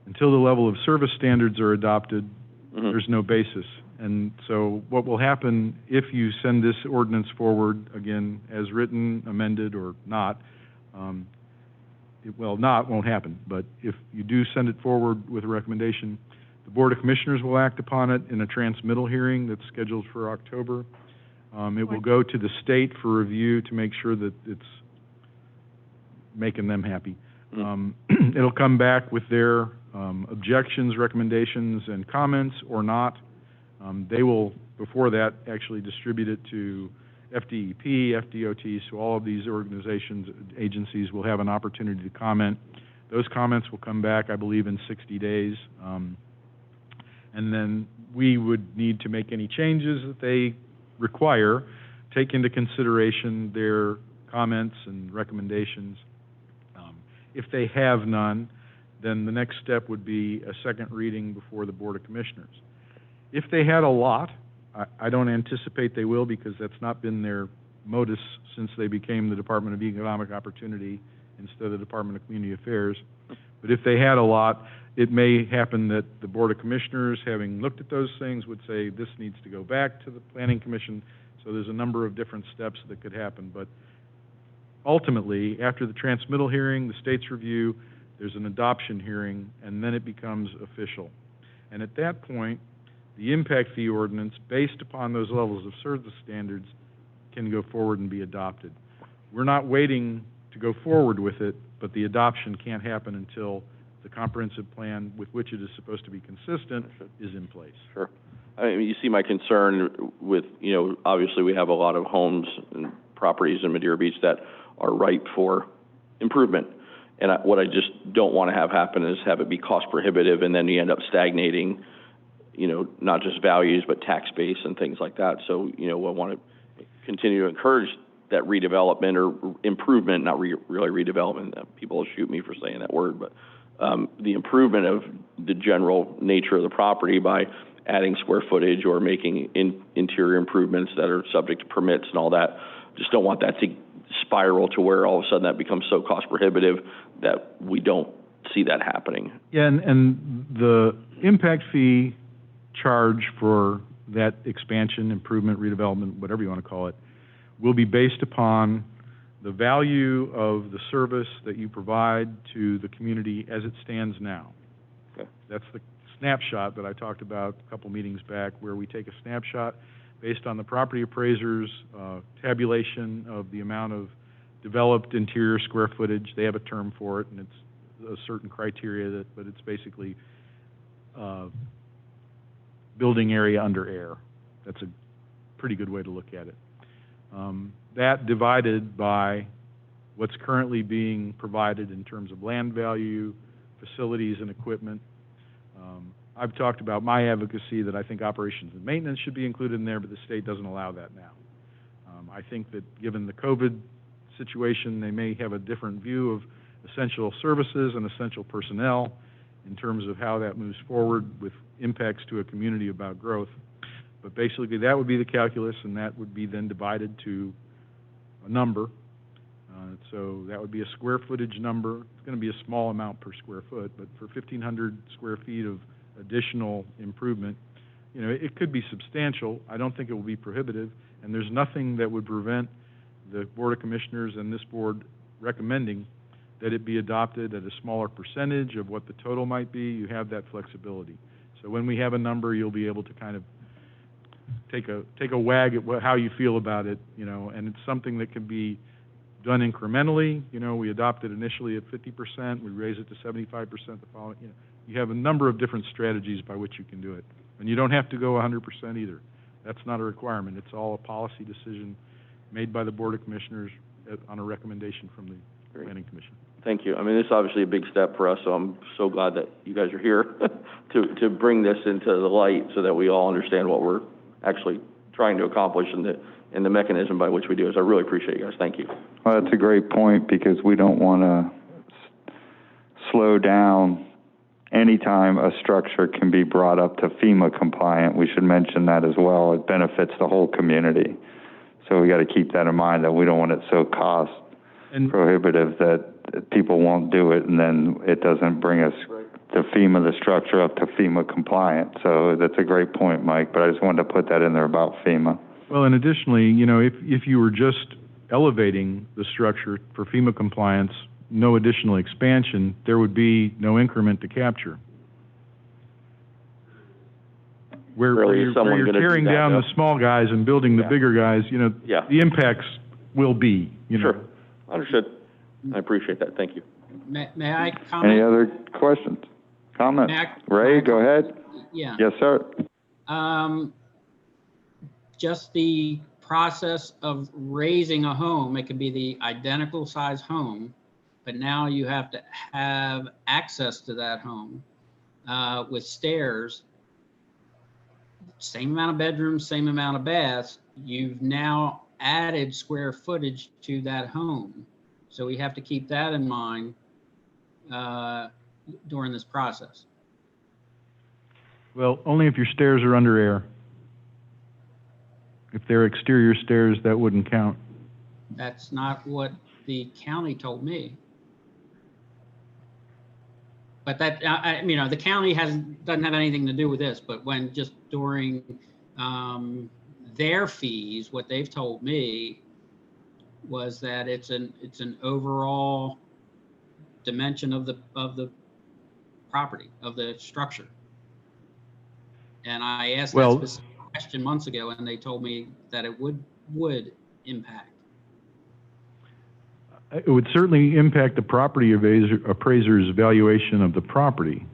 S4: Until the level of service standards are adopted, there's no basis. And so what will happen if you send this ordinance forward, again, as written, amended, or not, won't happen. But if you do send it forward with a recommendation, the Board of Commissioners will act upon it in a transmittal hearing that's scheduled for October. It will go to the state for review to make sure that it's making them happy. It'll come back with their objections, recommendations, and comments, or not. They will, before that, actually distribute it to FDEP, FDOT, so all of these organizations, agencies will have an opportunity to comment. Those comments will come back, I believe, in 60 days. And then we would need to make any changes that they require, take into consideration their comments and recommendations. If they have none, then the next step would be a second reading before the Board of Commissioners. If they had a lot, I don't anticipate they will, because that's not been their modus since they became the Department of Economic Opportunity instead of the Department of Community Affairs. But if they had a lot, it may happen that the Board of Commissioners, having looked at those things, would say this needs to go back to the Planning Commission. So there's a number of different steps that could happen. But ultimately, after the transmittal hearing, the state's review, there's an adoption hearing, and then it becomes official. And at that point, the impact fee ordinance, based upon those levels of service standards, can go forward and be adopted. We're not waiting to go forward with it, but the adoption can't happen until the comprehensive plan with which it is supposed to be consistent is in place.
S7: Sure. I mean, you see my concern with, obviously we have a lot of homes and properties in Madeira Beach that are ripe for improvement. And what I just don't want to have happen is have it be cost prohibitive, and then you end up stagnating, not just values, but tax base and things like that. So, I want to continue to encourage that redevelopment or improvement, not really redevelopment. People will shoot me for saying that word, but the improvement of the general nature of the property by adding square footage or making interior improvements that are subject to permits and all that. Just don't want that to spiral to where all of a sudden that becomes so cost prohibitive that we don't see that happening.
S4: Yeah, and the impact fee charge for that expansion, improvement, redevelopment, whatever you want to call it, will be based upon the value of the service that you provide to the community as it stands now.
S7: Okay.
S4: That's the snapshot that I talked about a couple meetings back, where we take a snapshot based on the property appraiser's tabulation of the amount of developed interior square footage. They have a term for it, and it's a certain criteria, but it's basically building area under air. That's a pretty good way to look at it. That divided by what's currently being provided in terms of land value, facilities and equipment. I've talked about my advocacy that I think operations and maintenance should be included in there, but the state doesn't allow that now. I think that given the COVID situation, they may have a different view of essential services and essential personnel in terms of how that moves forward with impacts to a community about growth. But basically, that would be the calculus, and that would be then divided to a number. So that would be a square footage number. It's going to be a small amount per square foot, but for 1,500 square feet of additional improvement, you know, it could be substantial. I don't think it will be prohibitive, and there's nothing that would prevent the Board of Commissioners and this board recommending that it be adopted at a smaller percentage of what the total might be. You have that flexibility. So when we have a number, you'll be able to kind of take a wag at how you feel about it, you know, and it's something that can be done incrementally. You know, we adopted initially at 50%, we raise it to 75% the following, you know. You have a number of different strategies by which you can do it. And you don't have to go 100% either. That's not a requirement. It's all a policy decision made by the Board of Commissioners on a recommendation from the Planning Commission.
S7: Thank you. I mean, this is obviously a big step for us, so I'm so glad that you guys are here to bring this into the light so that we all understand what we're actually trying to accomplish and the mechanism by which we do it. So I really appreciate you guys. Thank you.
S2: Well, that's a great point, because we don't want to slow down. Anytime a structure can be brought up to FEMA compliant, we should mention that as well. It benefits the whole community. So we got to keep that in mind, that we don't want it so cost prohibitive that people won't do it, and then it doesn't bring us to FEMA, the structure up to FEMA compliant. So that's a great point, Mike, but I just wanted to put that in there about FEMA.
S4: Well, and additionally, you know, if you were just elevating the structure for FEMA compliance, no additional expansion, there would be no increment to capture. Where you're tearing down the small guys and building the bigger guys, you know, the impacts will be, you know.
S7: Sure. Understood. I appreciate that. Thank you.
S1: May I comment?
S2: Any other questions? Comments? Ray, go ahead.
S1: Yeah.
S2: Yes, sir.
S1: Just the process of raising a home, it could be the identical size home, but now you have to have access to that home with stairs, same amount of bedrooms, same amount of baths. You've now added square footage to that home. So we have to keep that in mind during this process.
S4: Well, only if your stairs are under air. If they're exterior stairs, that wouldn't count.
S1: That's not what the county told me. But that, you know, the county doesn't have anything to do with this, but when just during their fees, what they've told me was that it's an overall dimension of the property, of the structure. And I asked that specific question months ago, and they told me that it would impact.
S4: It would certainly impact the property appraiser's valuation of the property,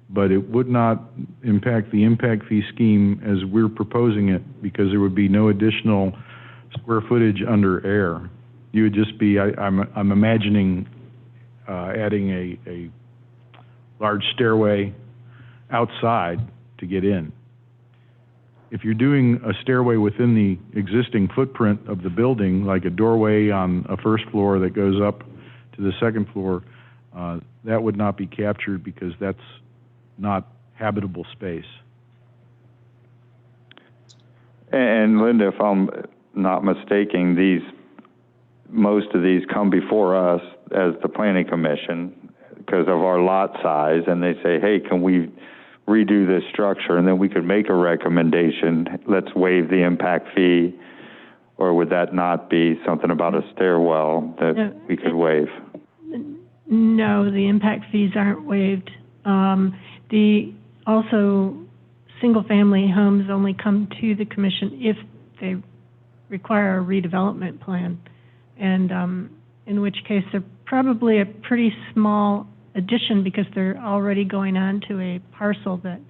S4: but it would not impact the impact fee scheme as we're proposing it, because there would be no additional square footage under air. You would just be, I'm imagining adding a large stairway outside to get in. If you're doing a stairway within the existing footprint of the building, like a doorway on a first floor that goes up to the second floor, that would not be captured because that's not habitable space.
S2: And Linda, if I'm not mistaken, most of these come before us as the Planning Commission because of our lot size, and they say, hey, can we redo this structure? And then we could make a recommendation, let's waive the impact fee, or would that not be something about a stairwell that we could waive?
S6: No, the impact fees aren't waived. Also, single-family homes only come to the commission if they require a redevelopment plan, and in which case they're probably a pretty small addition because they're already going on to a parcel that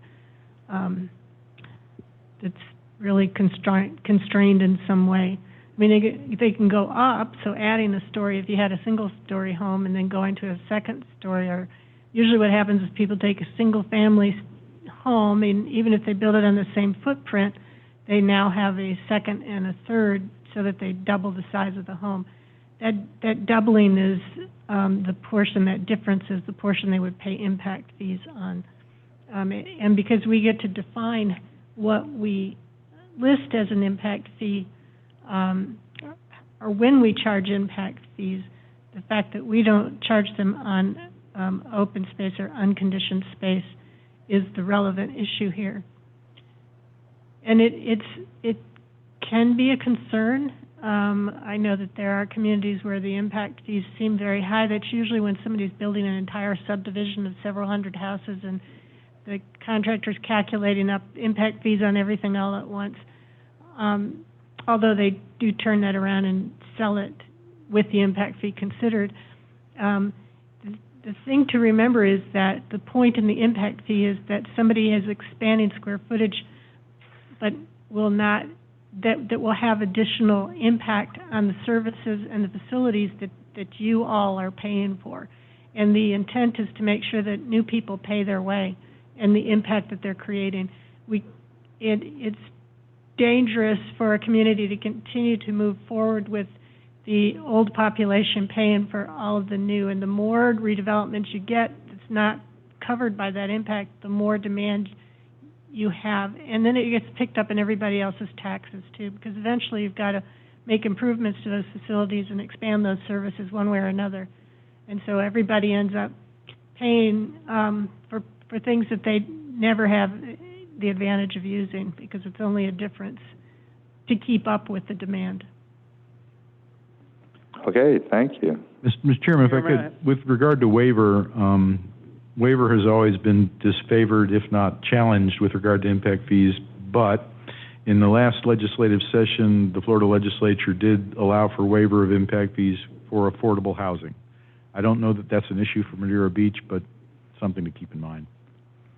S6: that's really constrained in some way. I mean, they can go up, so adding a story, if you had a single-story home and then going to a second story, or usually what happens is people take a single-family home, and even if they build it on the same footprint, they now have a second and a third so that they double the size of the home. That doubling is the portion, that difference is the portion they would pay impact fees on. And because we get to define what we list as an impact fee, or when we charge impact fees, the fact that we don't charge them on open space or unconditioned space is the relevant issue here. And it can be a concern. I know that there are communities where the impact fees seem very high. That's usually when somebody's building an entire subdivision of several hundred houses and the contractor's calculating up impact fees on everything all at once. Although they do turn that around and sell it with the impact fee considered. The thing to remember is that the point in the impact fee is that somebody is expanding square footage, but will not, that will have additional impact on the services and the facilities that you all are paying for. And the intent is to make sure that new people pay their way and the impact that they're creating. It's dangerous for a community to continue to move forward with the old population paying for all of the new. And the more redevelopment you get that's not covered by that impact, the more demand you have. And then it gets picked up in everybody else's taxes too, because eventually you've got to make improvements to those facilities and expand those services one way or another. And so everybody ends up paying for things that they never have the advantage of using, because it's only a difference to keep up with the demand.
S2: Okay, thank you.
S4: Mr. Chairman, if I could, with regard to waiver, waiver has always been disfavored, if not challenged, with regard to impact fees, but in the last legislative session, the Florida legislature did allow for waiver of impact fees for affordable housing. I don't know that that's an issue for Madeira Beach, but something to keep in mind.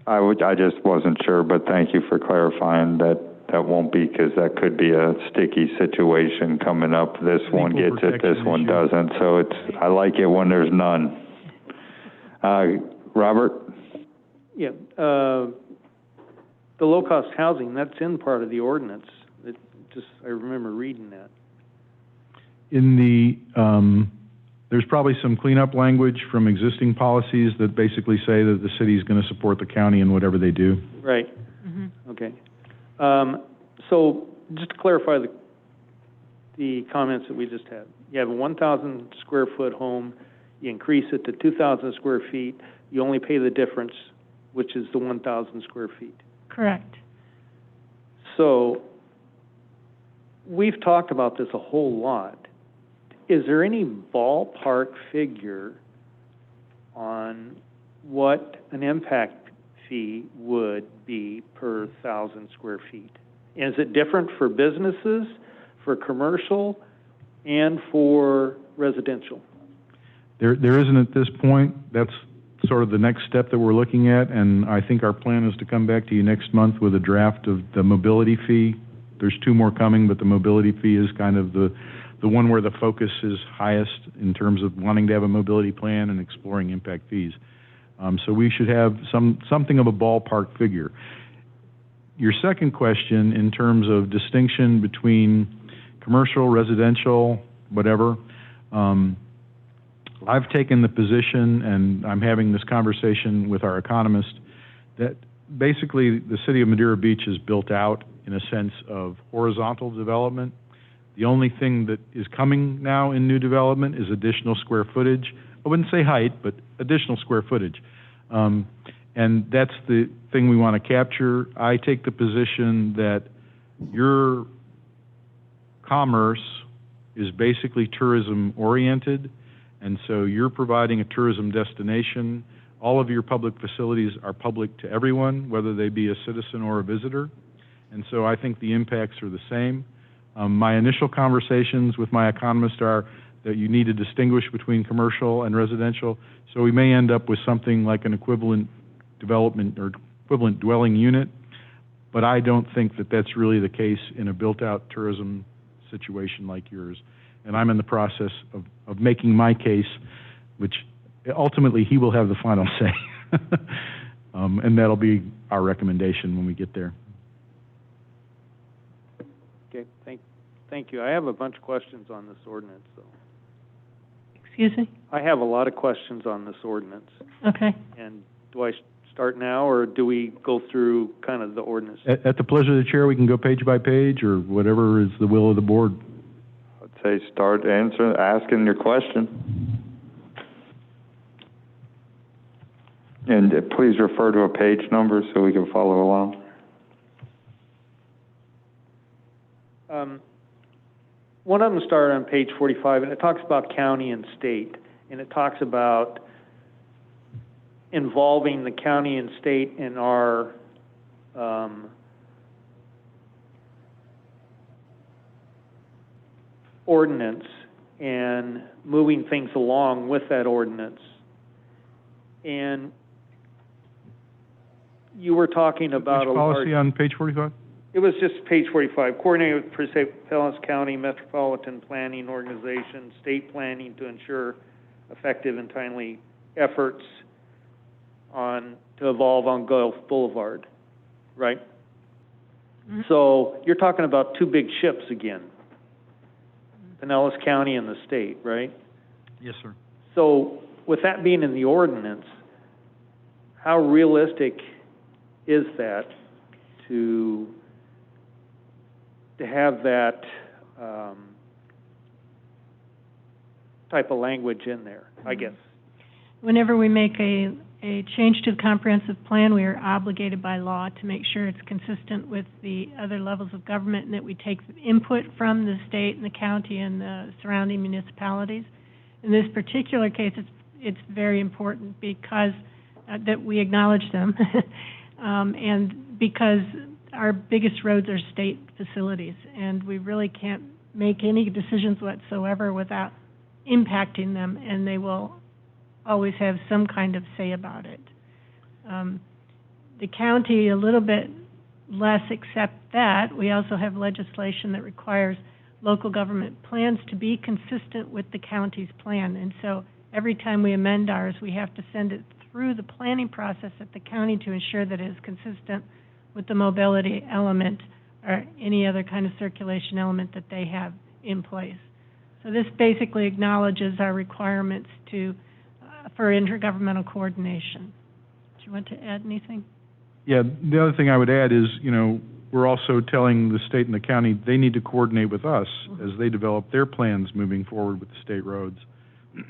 S2: I just wasn't sure, but thank you for clarifying that won't be, because that could be a sticky situation coming up. This one gets it, this one doesn't. So I like it when there's none. Robert?
S5: Yeah, the low-cost housing, that's in part of the ordinance. I remember reading that.
S4: In the, there's probably some cleanup language from existing policies that basically say that the city is going to support the county in whatever they do.
S5: Right. Mm-hmm. Okay. So just to clarify the comments that we just had, you have a 1,000 square foot home, you increase it to 2,000 square feet, you only pay the difference, which is the 1,000 square feet.
S6: Correct.
S5: So we've talked about this a whole lot. Is there any ballpark figure on what an impact fee would be per 1,000 square feet? Is it different for businesses, for commercial, and for residential?
S4: There isn't at this point. That's sort of the next step that we're looking at, and I think our plan is to come back to you next month with a draft of the mobility fee. There's two more coming, but the mobility fee is kind of the one where the focus is highest in terms of wanting to have a mobility plan and exploring impact fees. So we should have something of a ballpark figure. Your second question, in terms of distinction between commercial, residential, whatever, I've taken the position, and I'm having this conversation with our economist, that basically the city of Madeira Beach is built out in a sense of horizontal development. The only thing that is coming now in new development is additional square footage. I wouldn't say height, but additional square footage. And that's the thing we want to capture. I take the position that your commerce is basically tourism oriented, and so you're providing a tourism destination. All of your public facilities are public to everyone, whether they be a citizen or a visitor. And so I think the impacts are the same. My initial conversations with my economist are that you need to distinguish between commercial and residential, so we may end up with something like an equivalent development or equivalent dwelling unit. But I don't think that that's really the case in a built-out tourism situation like yours. And I'm in the process of making my case, which ultimately he will have the final say. And that'll be our recommendation when we get there.
S5: Okay, thank you. I have a bunch of questions on this ordinance, though.
S6: Excuse me?
S5: I have a lot of questions on this ordinance.
S6: Okay.
S5: And do I start now, or do we go through kind of the ordinance?
S4: At the pleasure of the chair, we can go page by page, or whatever is the will of the board.
S2: I'd say start asking your question. And please refer to a page number so we can follow along.
S5: One of them started on page 45, and it talks about county and state, and it talks about involving the county and state in our ordinance and moving things along with that ordinance. And you were talking about
S4: Which policy on page 45?
S5: It was just page 45. Coordinate with Pinellas County Metropolitan Planning Organization, state planning to ensure effective and timely efforts to evolve on Gulf Boulevard, right? Mm-hmm. So you're talking about two big ships again, Pinellas County and the state, right?
S4: Yes, sir.
S5: So with that being in the ordinance, how realistic is that to have that type of language in there, I guess?
S6: Whenever we make a change to the comprehensive plan, we are obligated by law to make sure it's consistent with the other levels of government and that we take input from the state and the county and the surrounding municipalities. In this particular case, it's very important because that we acknowledge them and because our biggest roads are state facilities, and we really can't make any decisions whatsoever without impacting them, and they will always have some kind of say about it. The county, a little bit less, except that we also have legislation that requires local government plans to be consistent with the county's plan, and so every time we amend ours, we have to send it through the planning process at the county to ensure that it is consistent with the mobility element or any other kind of circulation element that they have in place. So this basically acknowledges our requirements for intergovernmental coordination. Do you want to add anything?
S4: Yeah, the other thing I would add is, we're also telling the state and the county they need to coordinate with us as they develop their plans moving forward with the state roads.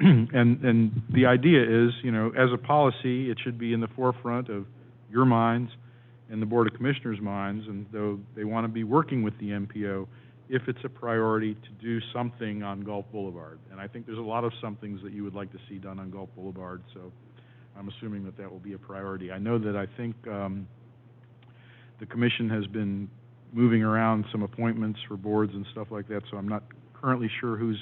S4: and the idea is, as a policy, it should be in the forefront of your minds and the Board of Commissioners' minds, and though they want to be working with the MPO if it's a priority to do something on Gulf Boulevard. And I think there's a lot of somethings that you would like to see done on Gulf Boulevard, so I'm assuming that will be a priority. I know that I think the Commission has been moving around some appointments for boards and stuff like that, so I'm not currently sure who's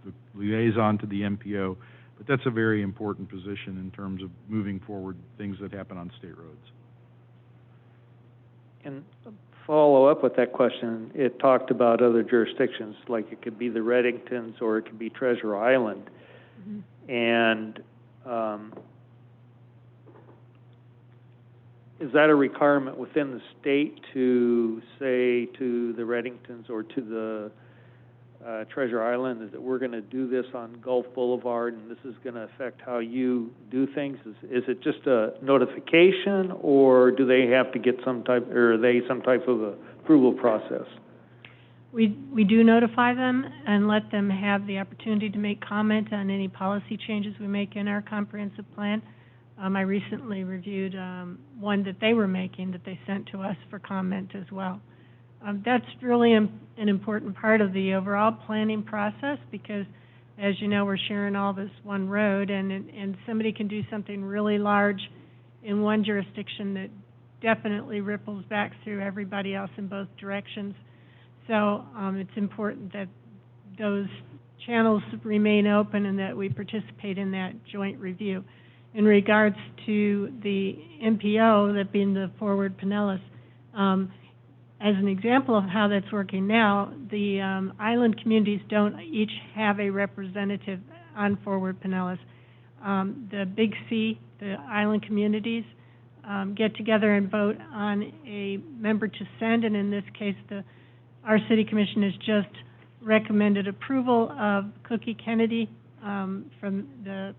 S4: the liaison to the MPO, but that's a very important position in terms of moving forward things that happen on state roads.
S5: And follow up with that question, it talked about other jurisdictions, like it could be the Reddingtons or it could be Treasure Island. Mm-hmm. And is that a requirement within the state to say to the Reddingtons or to the Treasure Island is that we're going to do this on Gulf Boulevard and this is going to affect how you do things? Is it just a notification, or do they have to get some type of approval process?
S6: We do notify them and let them have the opportunity to make comment on any policy changes we make in our comprehensive plan. I recently reviewed one that they were making that they sent to us for comment as well. That's really an important part of the overall planning process because, as you know, we're sharing all this one road, and somebody can do something really large in one jurisdiction that definitely ripples back through everybody else in both directions. So it's important that those channels remain open and that we participate in that joint review. In regards to the MPO, that being the Forward Pinellas, As an example of how that's working now, the island communities don't each have a representative on Forward Pinellas. The Big C, the island communities, get together and vote on a member to send, and in this case, our city commission has just recommended approval of Cookie Kennedy from the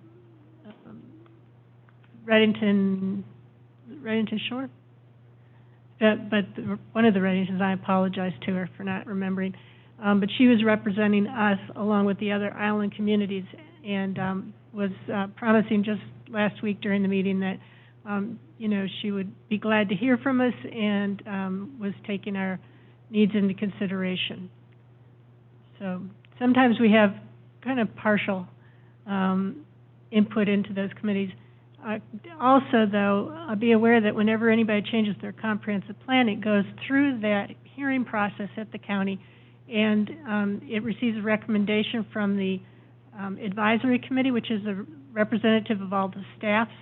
S6: Reddington Shore? One of the Reddingtons, I apologize to her for not remembering. But she was representing us along with the other island communities and was promising just last week during the meeting that, she would be glad to hear from us and was taking our needs into consideration. So sometimes we have kind of partial input into those committees. Also, though, be aware that whenever anybody changes their comprehensive plan, it goes through that hearing process at the county, and it receives a recommendation from the advisory committee, which is a representative of all the staffs,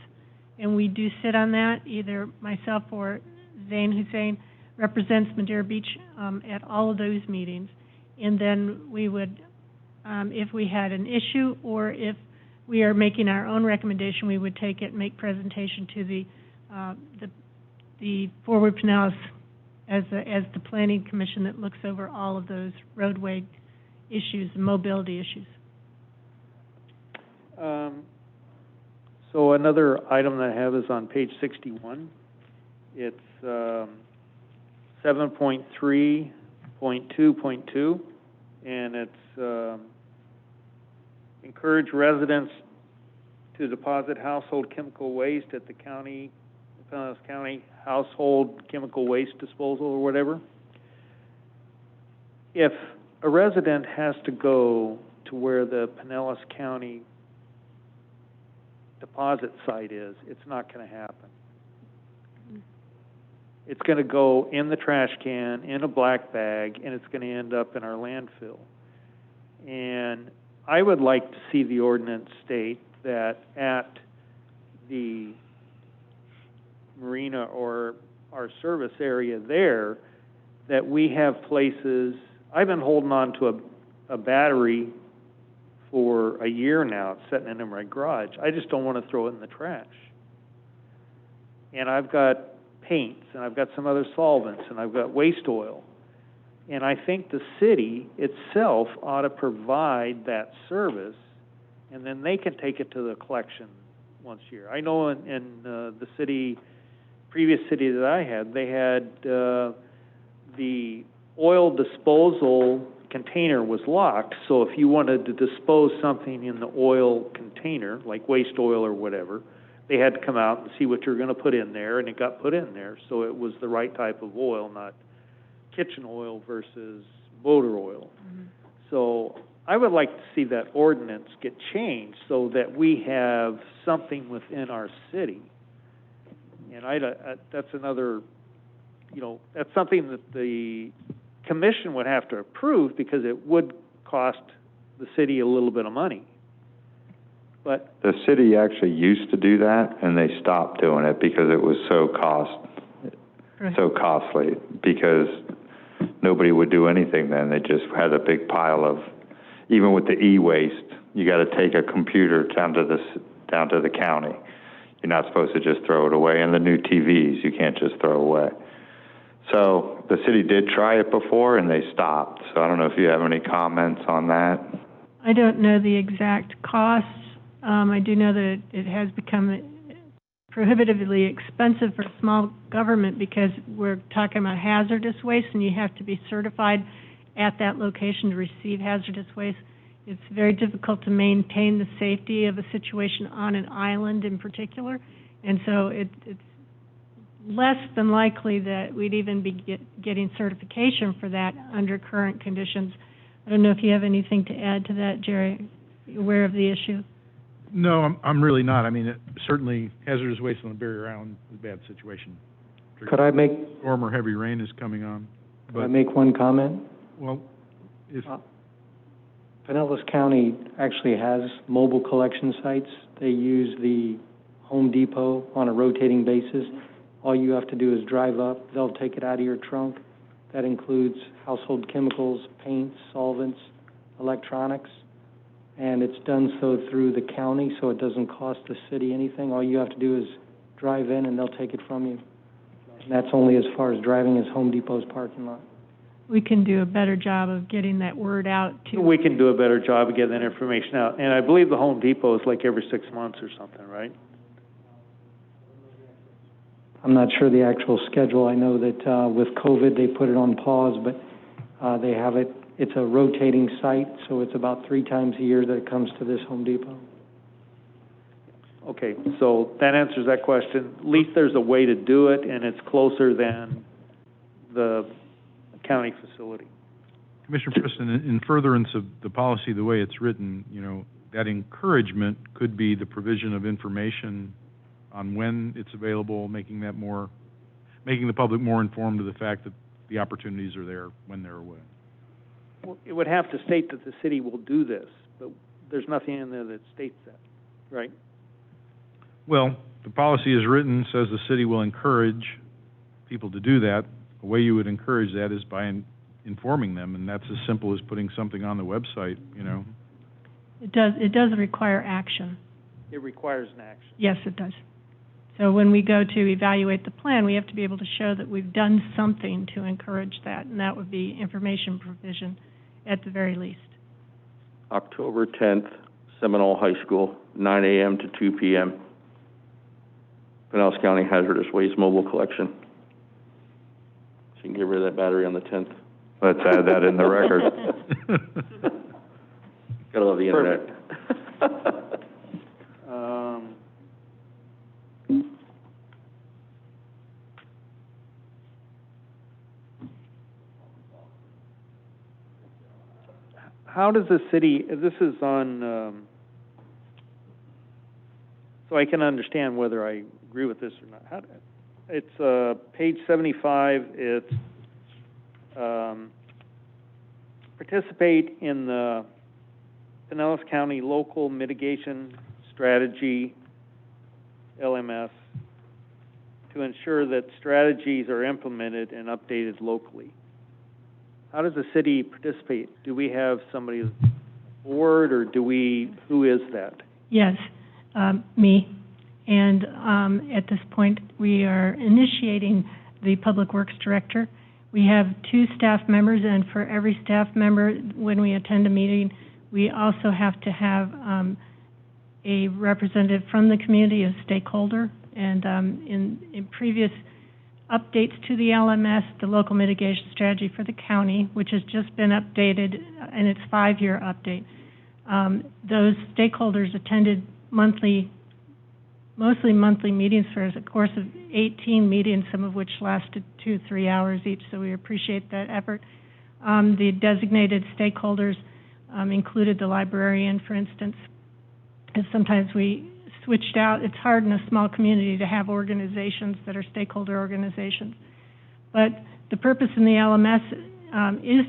S6: and we do sit on that. Either myself or Zane Hussein represents Madeira Beach at all of those meetings, and then we would, if we had an issue or if we are making our own recommendation, we would take it and make presentation to the Forward Pinellas as the planning commission that looks over all of those roadway issues and mobility issues.
S5: So another item that I have is on page 61. It's 7.3.2.2, and it's encourage residents to deposit household chemical waste at the Pinellas County Household Chemical Waste Disposal or whatever. If a resident has to go to where the Pinellas County deposit site is, it's not going to happen. It's going to go in the trash can, in a black bag, and it's going to end up in our landfill. And I would like to see the ordinance state that at the marina or our service area there, that we have places. I've been holding on to a battery for a year now. It's sitting in my garage. I just don't want to throw it in the trash. And I've got paints, and I've got some other solvents, and I've got waste oil. And I think the city itself ought to provide that service, and then they can take it to the collection once a year. I know in the previous city that I had, they had the oil disposal container was locked, so if you wanted to dispose something in the oil container, like waste oil or whatever, they had to come out and see what you're going to put in there, and it got put in there, so it was the right type of oil, not kitchen oil versus motor oil. Mm-hmm. So I would like to see that ordinance get changed so that we have something within our city. And that's another, that's something that the commission would have to approve because it would cost the city a little bit of money. But
S2: the city actually used to do that, and they stopped doing it because it was so costly, because nobody would do anything then. They just had a big pile of, even with the e-waste, you got to take a computer down to the county. You're not supposed to just throw it away. And the new TVs, you can't just throw away. So the city did try it before, and they stopped. So I don't know if you have any comments on that.
S6: I don't know the exact costs. I do know that it has become prohibitively expensive for small government because we're talking about hazardous waste, and you have to be certified at that location to receive hazardous waste. It's very difficult to maintain the safety of a situation on an island in particular, and so it's less than likely that we'd even be getting certification for that under current conditions. I don't know if you have anything to add to that, Jerry. Are you aware of the issue?
S4: No, I'm really not. I mean, certainly hazardous waste on the Barrier Island is a bad situation.
S8: Could I make?
S4: Storm or heavy rain is coming on.
S8: Could I make one comment?
S4: Well, if
S8: Pinellas County actually has mobile collection sites. They use the Home Depot on a rotating basis. All you have to do is drive up, they'll take it out of your trunk. That includes household chemicals, paints, solvents, electronics, and it's done so through the county, so it doesn't cost the city anything. All you have to do is drive in and they'll take it from you. And that's only as far as driving as Home Depot's parking lot.
S6: We can do a better job of getting that word out to.
S9: We can do a better job of getting that information out. And I believe the Home Depot is like every 6 months or something, right?
S8: I'm not sure the actual schedule. I know that with COVID, they put it on pause, but they have it. It's a rotating site, so it's about 3 times a year that it comes to this Home Depot.
S9: Okay, so that answers that question. At least there's a way to do it, and it's closer than the county facility.
S4: Commissioner Preston, in furtherance of the policy, the way it's written, you know, that encouragement could be the provision of information on when it's available, making the public more informed of the fact that the opportunities are there when they're away.
S9: Well, it would have to state that the city will do this, but there's nothing in there that states that, right?
S4: Well, the policy is written, says the city will encourage people to do that. The way you would encourage that is by informing them, and that's as simple as putting something on the website, you know.
S6: It does require action.
S9: It requires an action.
S6: Yes, it does. So when we go to evaluate the plan, we have to be able to show that we've done something to encourage that, and that would be information provision at the very least.
S7: October 10th, Seminole High School, 9 a.m. to 2 p.m. Pinellas County Hazardous Waste Mobile Collection. So you can get rid of that battery on the 10th.
S2: Let's add that in the record.
S7: Gotta love the internet.
S9: How does the city, this is on, so I can understand whether I agree with this or not. It's page 75, it's participate in the Pinellas County Local Mitigation Strategy, LMS, to ensure that strategies are implemented and updated locally. How does the city participate? Do we have somebody on the board, or who is that?
S6: Yes, me. And at this point, we are initiating the Public Works Director. We have 2 staff members, and for every staff member, when we attend a meeting, we also have to have a representative from the community, a stakeholder. And in previous updates to the LMS, the Local Mitigation Strategy for the county, which has just been updated in its 5-year update, those stakeholders attended mostly monthly meetings for a course of 18 meetings, some of which lasted 2-3 hours each, so we appreciate that effort. The designated stakeholders included the librarian, for instance. And sometimes we switched out. It's hard in a small community to have organizations that are stakeholder organizations. But the purpose in the LMS is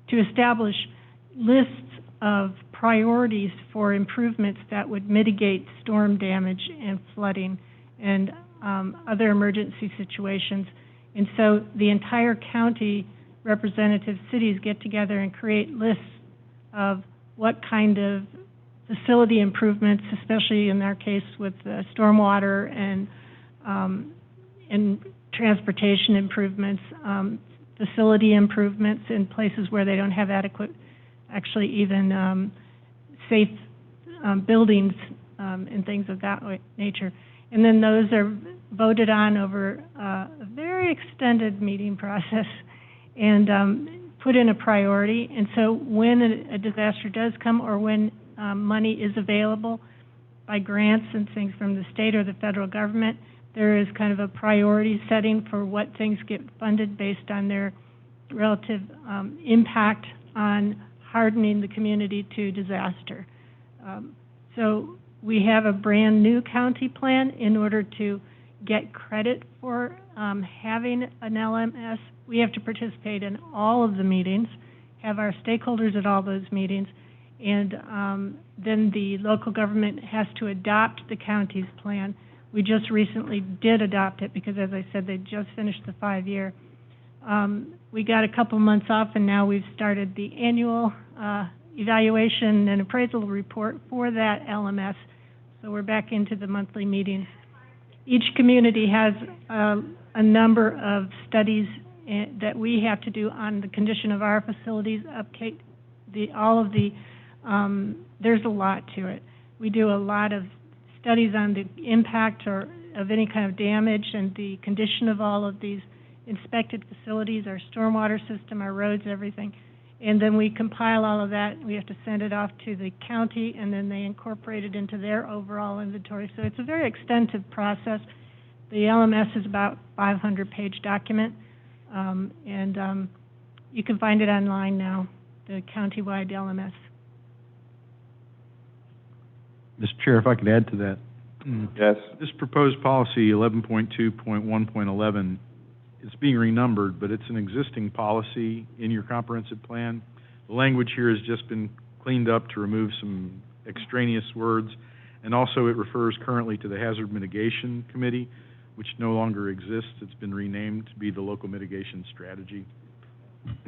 S6: to establish lists of priorities for improvements that would mitigate storm damage and flooding and other emergency situations. And so the entire county representative cities get together and create lists of what kind of facility improvements, especially in our case with stormwater and transportation improvements, facility improvements in places where they don't have adequate, actually even safe buildings and things of that nature. And then those are voted on over a very extended meeting process and put in a priority. And so when a disaster does come, or when money is available by grants and things from the state or the federal government, there is kind of a priority setting for what things get funded based on their relative impact on hardening the community to disaster. So we have a brand new county plan. In order to get credit for having an LMS, we have to participate in all of the meetings, have our stakeholders at all those meetings, and then the local government has to adopt the county's plan. We just recently did adopt it because, as I said, they just finished the 5-year. We got a couple months off, and now we've started the annual evaluation and appraisal report for that LMS. So we're back into the monthly meetings. Each community has a number of studies that we have to do on the condition of our facilities, update there's a lot to it. We do a lot of studies on the impact or of any kind of damage and the condition of all of these inspected facilities, our stormwater system, our roads, everything. And then we compile all of that. We have to send it off to the county, and then they incorporate it into their overall inventory. So it's a very extensive process. The LMS is about a 500-page document, and you can find it online now, the countywide LMS.
S4: Mr. Chair, if I could add to that.
S2: Yes.
S4: This proposed policy, 11.2.1.11, it's being renumbered, but it's an existing policy in your comprehensive plan. The language here has just been cleaned up to remove some extraneous words, and also it refers currently to the Hazard Mitigation Committee, which no longer exists. It's been renamed to be the Local Mitigation Strategy.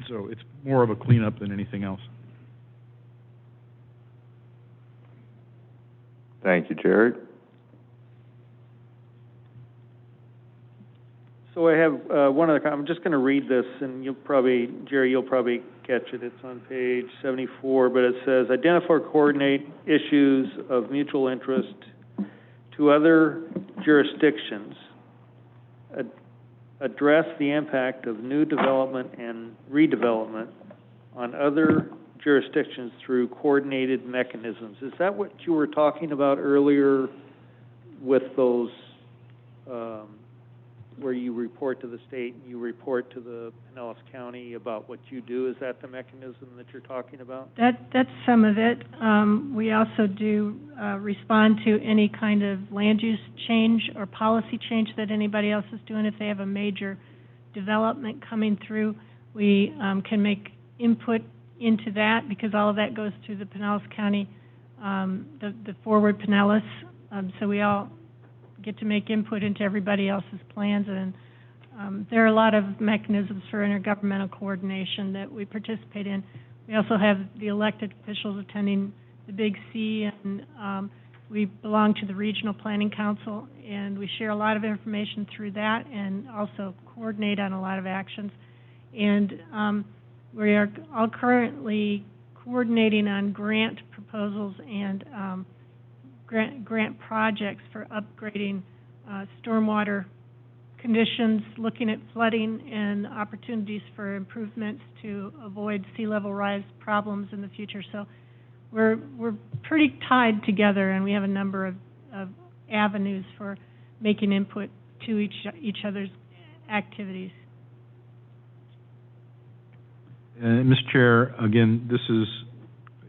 S4: So it's more of a cleanup than anything else.
S2: Thank you, Jared.
S9: So I have one other, I'm just going to read this, and Jerry, you'll probably catch it. It's on page 74, but it says, identify or coordinate issues of mutual interest to other jurisdictions, address the impact of new development and redevelopment on other jurisdictions through coordinated mechanisms. Is that what you were talking about earlier with those, where you report to the state and you report to the Pinellas County about what you do? Is that the mechanism that you're talking about?
S6: That's some of it. We also do respond to any kind of land use change or policy change that anybody else is doing. If they have a major development coming through, we can make input into that, because all of that goes through the Pinellas County, the Forward Pinellas. So we all get to make input into everybody else's plans, and there are a lot of mechanisms for intergovernmental coordination that we participate in. We also have the elected officials attending the Big C, and we belong to the Regional Planning Council, and we share a lot of information through that and also coordinate on a lot of actions. And we are all currently coordinating on grant proposals and grant projects for upgrading stormwater conditions, looking at flooding and opportunities for improvements to avoid sea level rise problems in the future. So we're pretty tied together, and we have a number of avenues for making input to each other's activities.
S4: Mr. Chair, again, this is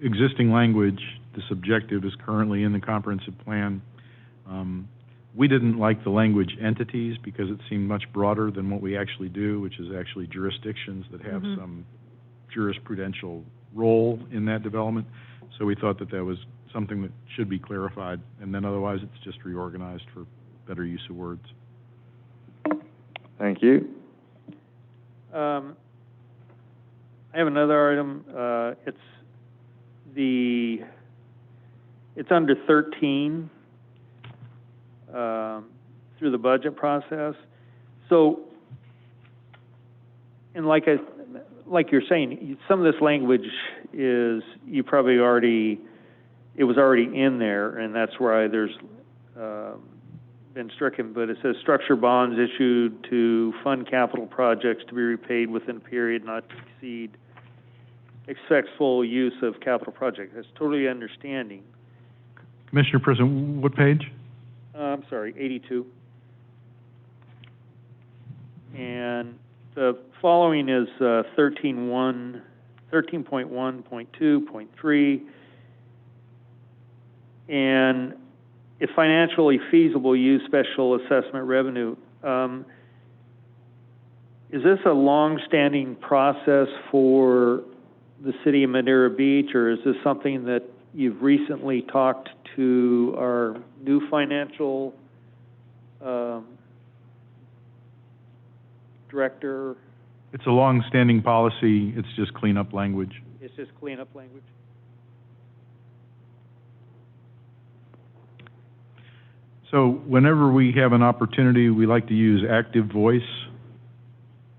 S4: existing language. This objective is currently in the comprehensive plan. We didn't like the language entities because it seemed much broader than what we actually do, which is actually jurisdictions that have some jurisprudential role in that development. So we thought that that was something that should be clarified, and then otherwise it's just reorganized for better use of words.
S2: Thank you.
S9: I have another item. It's under 13 through the budget process. So, and like you're saying, some of this language is it was already in there, and that's why there's been stricken. But it says structure bonds issued to fund capital projects to be repaid within a period not to exceed successful use of capital projects. That's totally understanding.
S4: Commissioner President, what page?
S9: I'm sorry, 82. And the following is 13.1.2.3, and if financially feasible, use special assessment revenue. Is this a long-standing process for the city of Madeira Beach, or is this something that you've recently talked to our new financial director,
S4: It's a long-standing policy, it's just cleanup language.
S9: it's just cleanup language?
S4: So whenever we have an opportunity, we like to use active voice,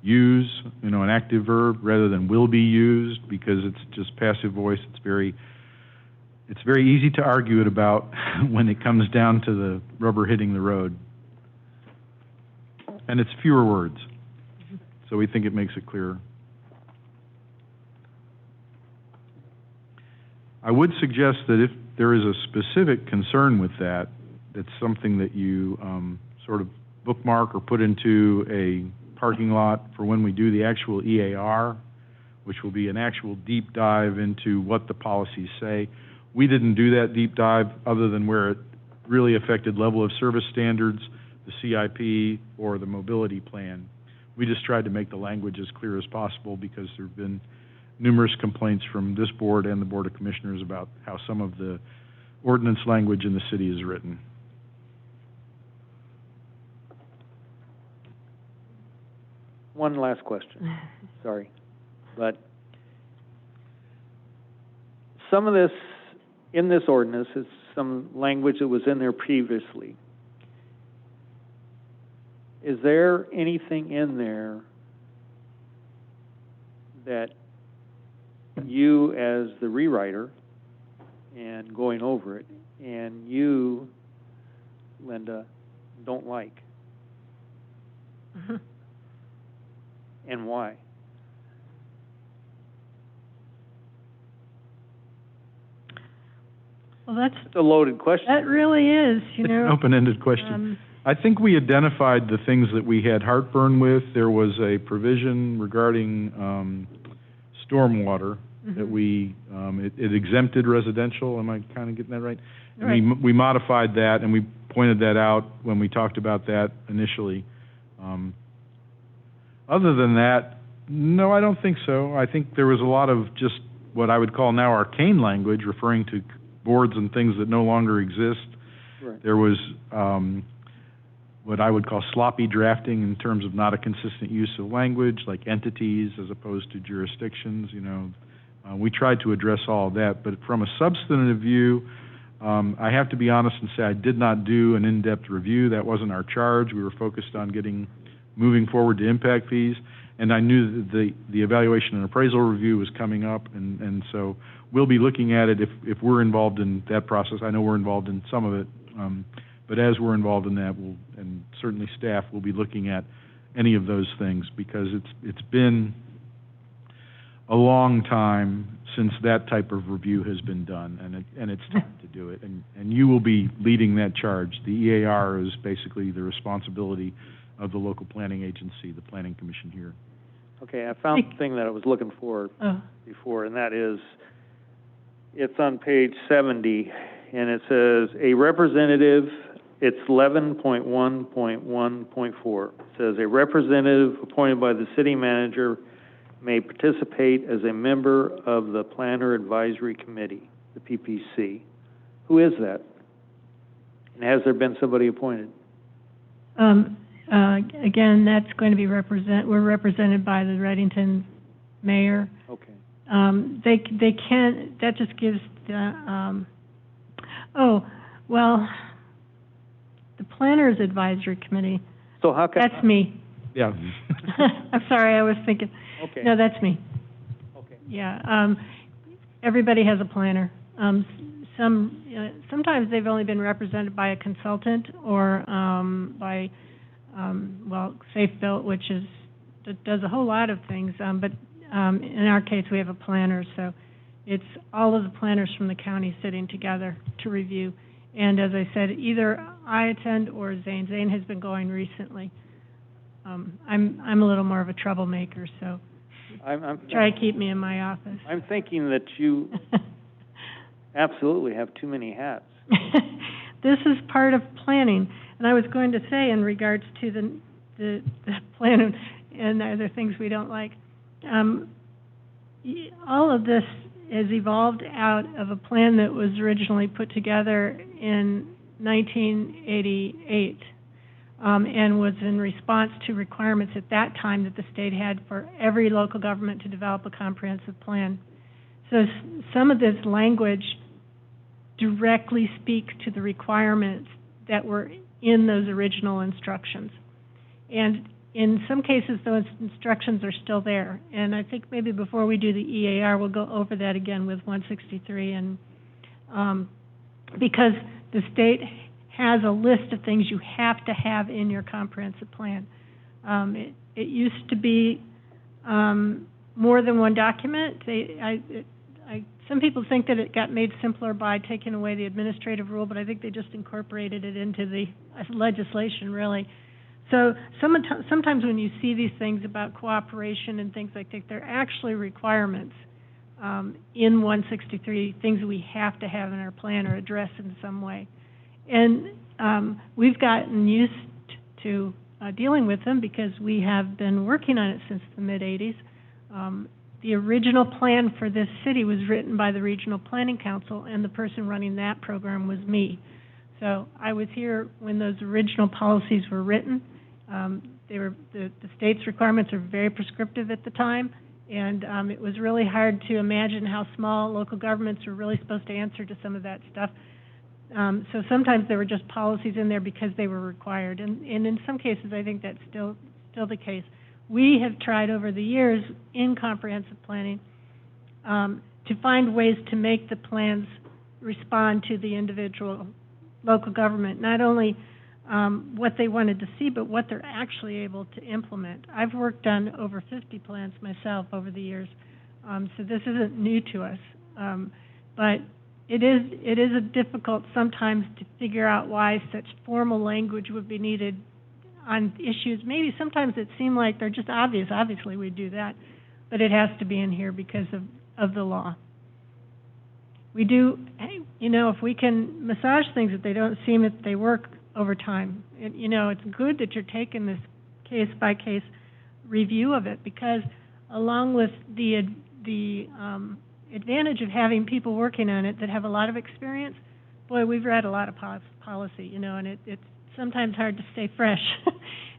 S4: use, an active verb, rather than will be used, because it's just passive voice. It's very easy to argue it about when it comes down to the rubber hitting the road. And it's fewer words, so we think it makes it clearer. I would suggest that if there is a specific concern with that, it's something that you sort of bookmark or put into a parking lot for when we do the actual EAR, which will be an actual deep dive into what the policies say. We didn't do that deep dive other than where it really affected level of service standards, the CIP, or the mobility plan. We just tried to make the language as clear as possible because there have been numerous complaints from this board and the Board of Commissioners about how some of the ordinance language in the city is written.
S9: One last question, sorry. But some of this, in this ordinance, is some language that was in there previously. Is there anything in there that you, as the rewriter, and going over it, and you, Linda, don't like?
S6: Mm-hmm.
S9: And why?
S6: Well, that's
S9: It's a loaded question.
S6: that really is,
S4: It's an open-ended question. I think we identified the things that we had heartburn with. There was a provision regarding stormwater that we, it exempted residential. Am I kind of getting that right?
S6: Right.
S4: And we modified that, and we pointed that out when we talked about that initially. Other than that, no, I don't think so. I think there was a lot of just what I would call now arcane language, referring to boards and things that no longer exist.
S9: Right.
S4: There was what I would call sloppy drafting in terms of not a consistent use of language, like entities as opposed to jurisdictions. We tried to address all of that, but from a substantive view, I have to be honest and say I did not do an in-depth review. That wasn't our charge. We were focused on moving forward to impact fees, and I knew that the evaluation and appraisal review was coming up, and so we'll be looking at it if we're involved in that process. I know we're involved in some of it, but as we're involved in that, and certainly staff will be looking at any of those things, because it's been a long time since that type of review has been done, and it's time to do it, and you will be leading that charge. The EAR is basically the responsibility of the local planning agency, the Planning Commission here.
S9: Okay, I found the thing that I was looking for before, and that is, it's on page 70, and it says, a representative, it's 11.1.1.4. It says, a representative appointed by the city manager may participate as a member of the Planner Advisory Committee, the PPC. Who is that? And has there been somebody appointed?
S6: Again, that's going to be we're represented by the Reddington mayor.
S9: Okay.
S6: They can't, that just gives the, the Planners Advisory Committee,
S9: So how can...
S6: that's me.
S4: Yeah.
S6: I'm sorry, I was thinking,
S9: Okay.
S6: no, that's me.
S9: Okay.
S6: Yeah, everybody has a planner. Sometimes they've only been represented by a consultant or by, Safe Built, which does a whole lot of things. But in our case, we have a planner, so it's all of the planners from the county sitting together to review. And as I said, either I attend or Zane. Zane has been going recently. I'm a little more of a troublemaker, so try to keep me in my office.
S9: I'm thinking that you absolutely have too many hats.
S6: This is part of planning, and I was going to say in regards to the plan and other things we don't like, all of this has evolved out of a plan that was originally put together in 1988. and was in response to requirements at that time that the state had for every local government to develop a comprehensive plan. So some of this language directly speaks to the requirements that were in those original instructions. And in some cases, those instructions are still there. And I think maybe before we do the EAR, we'll go over that again with 163. And because the state has a list of things you have to have in your comprehensive plan. It used to be more than one document. Some people think that it got made simpler by taking away the administrative rule, but I think they just incorporated it into the legislation, really. So sometimes when you see these things about cooperation and things like that, they're actually requirements in 163, things we have to have in our plan or address in some way. And we've gotten used to dealing with them because we have been working on it since the mid-'80s. The original plan for this city was written by the Regional Planning Council, and the person running that program was me. So I was here when those original policies were written. The state's requirements are very prescriptive at the time, and it was really hard to imagine how small local governments were really supposed to answer to some of that stuff. So sometimes there were just policies in there because they were required, and in some cases I think that's still the case. We have tried over the years in comprehensive planning to find ways to make the plans respond to the individual local government, not only what they wanted to see, but what they're actually able to implement. I've worked on over 50 plans myself over the years, so this isn't new to us. But it is a difficult sometimes to figure out why such formal language would be needed on issues. Maybe sometimes it seemed like they're just obvious. Obviously, we do that, but it has to be in here because of the law. We do, if we can massage things that they don't seem that they work over time. It's good that you're taking this case-by-case review of it, because along with the advantage of having people working on it that have a lot of experience, boy, we've read a lot of policy, and it's sometimes hard to stay fresh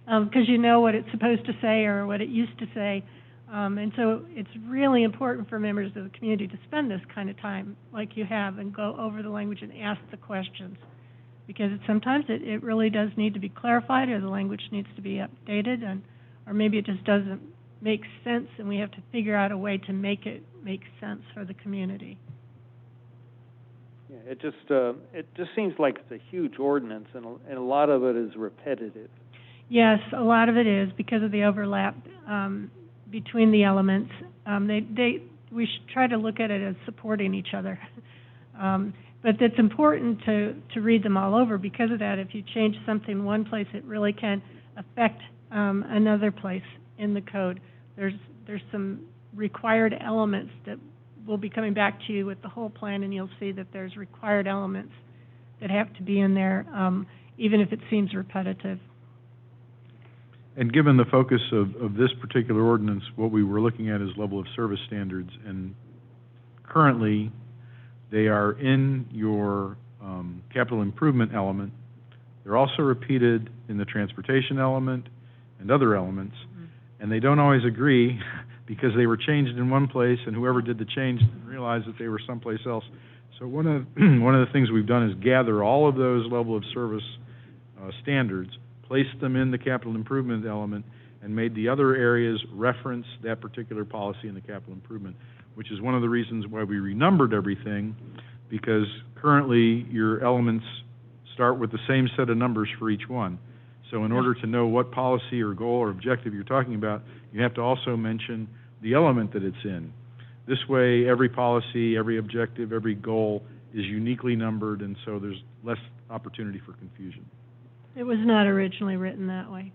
S6: because you know what it's supposed to say or what it used to say. And so it's really important for members of the community to spend this kind of time like you have and go over the language and ask the questions, because sometimes it really does need to be clarified, or the language needs to be updated, or maybe it just doesn't make sense and we have to figure out a way to make it make sense for the community.
S9: Yeah, it just seems like it's a huge ordinance, and a lot of it is repetitive. Yes,
S6: a lot of it is because of the overlap between the elements. We should try to look at it as supporting each other. But it's important to read them all over. Because of that, if you change something one place, it really can affect another place in the code. There's some required elements that we'll be coming back to you with the whole plan, and you'll see that there's required elements that have to be in there, even if it seems repetitive.
S4: And given the focus of this particular ordinance, what we were looking at is level of service standards, and currently they are in your capital improvement element. They're also repeated in the transportation element and other elements, and they don't always agree because they were changed in one place, and whoever did the change didn't realize that they were someplace else. So one of the things we've done is gather all of those level of service standards, placed them in the capital improvement element, and made the other areas reference that particular policy in the capital improvement, which is one of the reasons why we renumbered everything, because currently your elements start with the same set of numbers for each one. So in order to know what policy or goal or objective you're talking about, you have to also mention the element that it's in. This way, every policy, every objective, every goal is uniquely numbered, and so there's less opportunity for confusion.
S6: It was not originally written that way.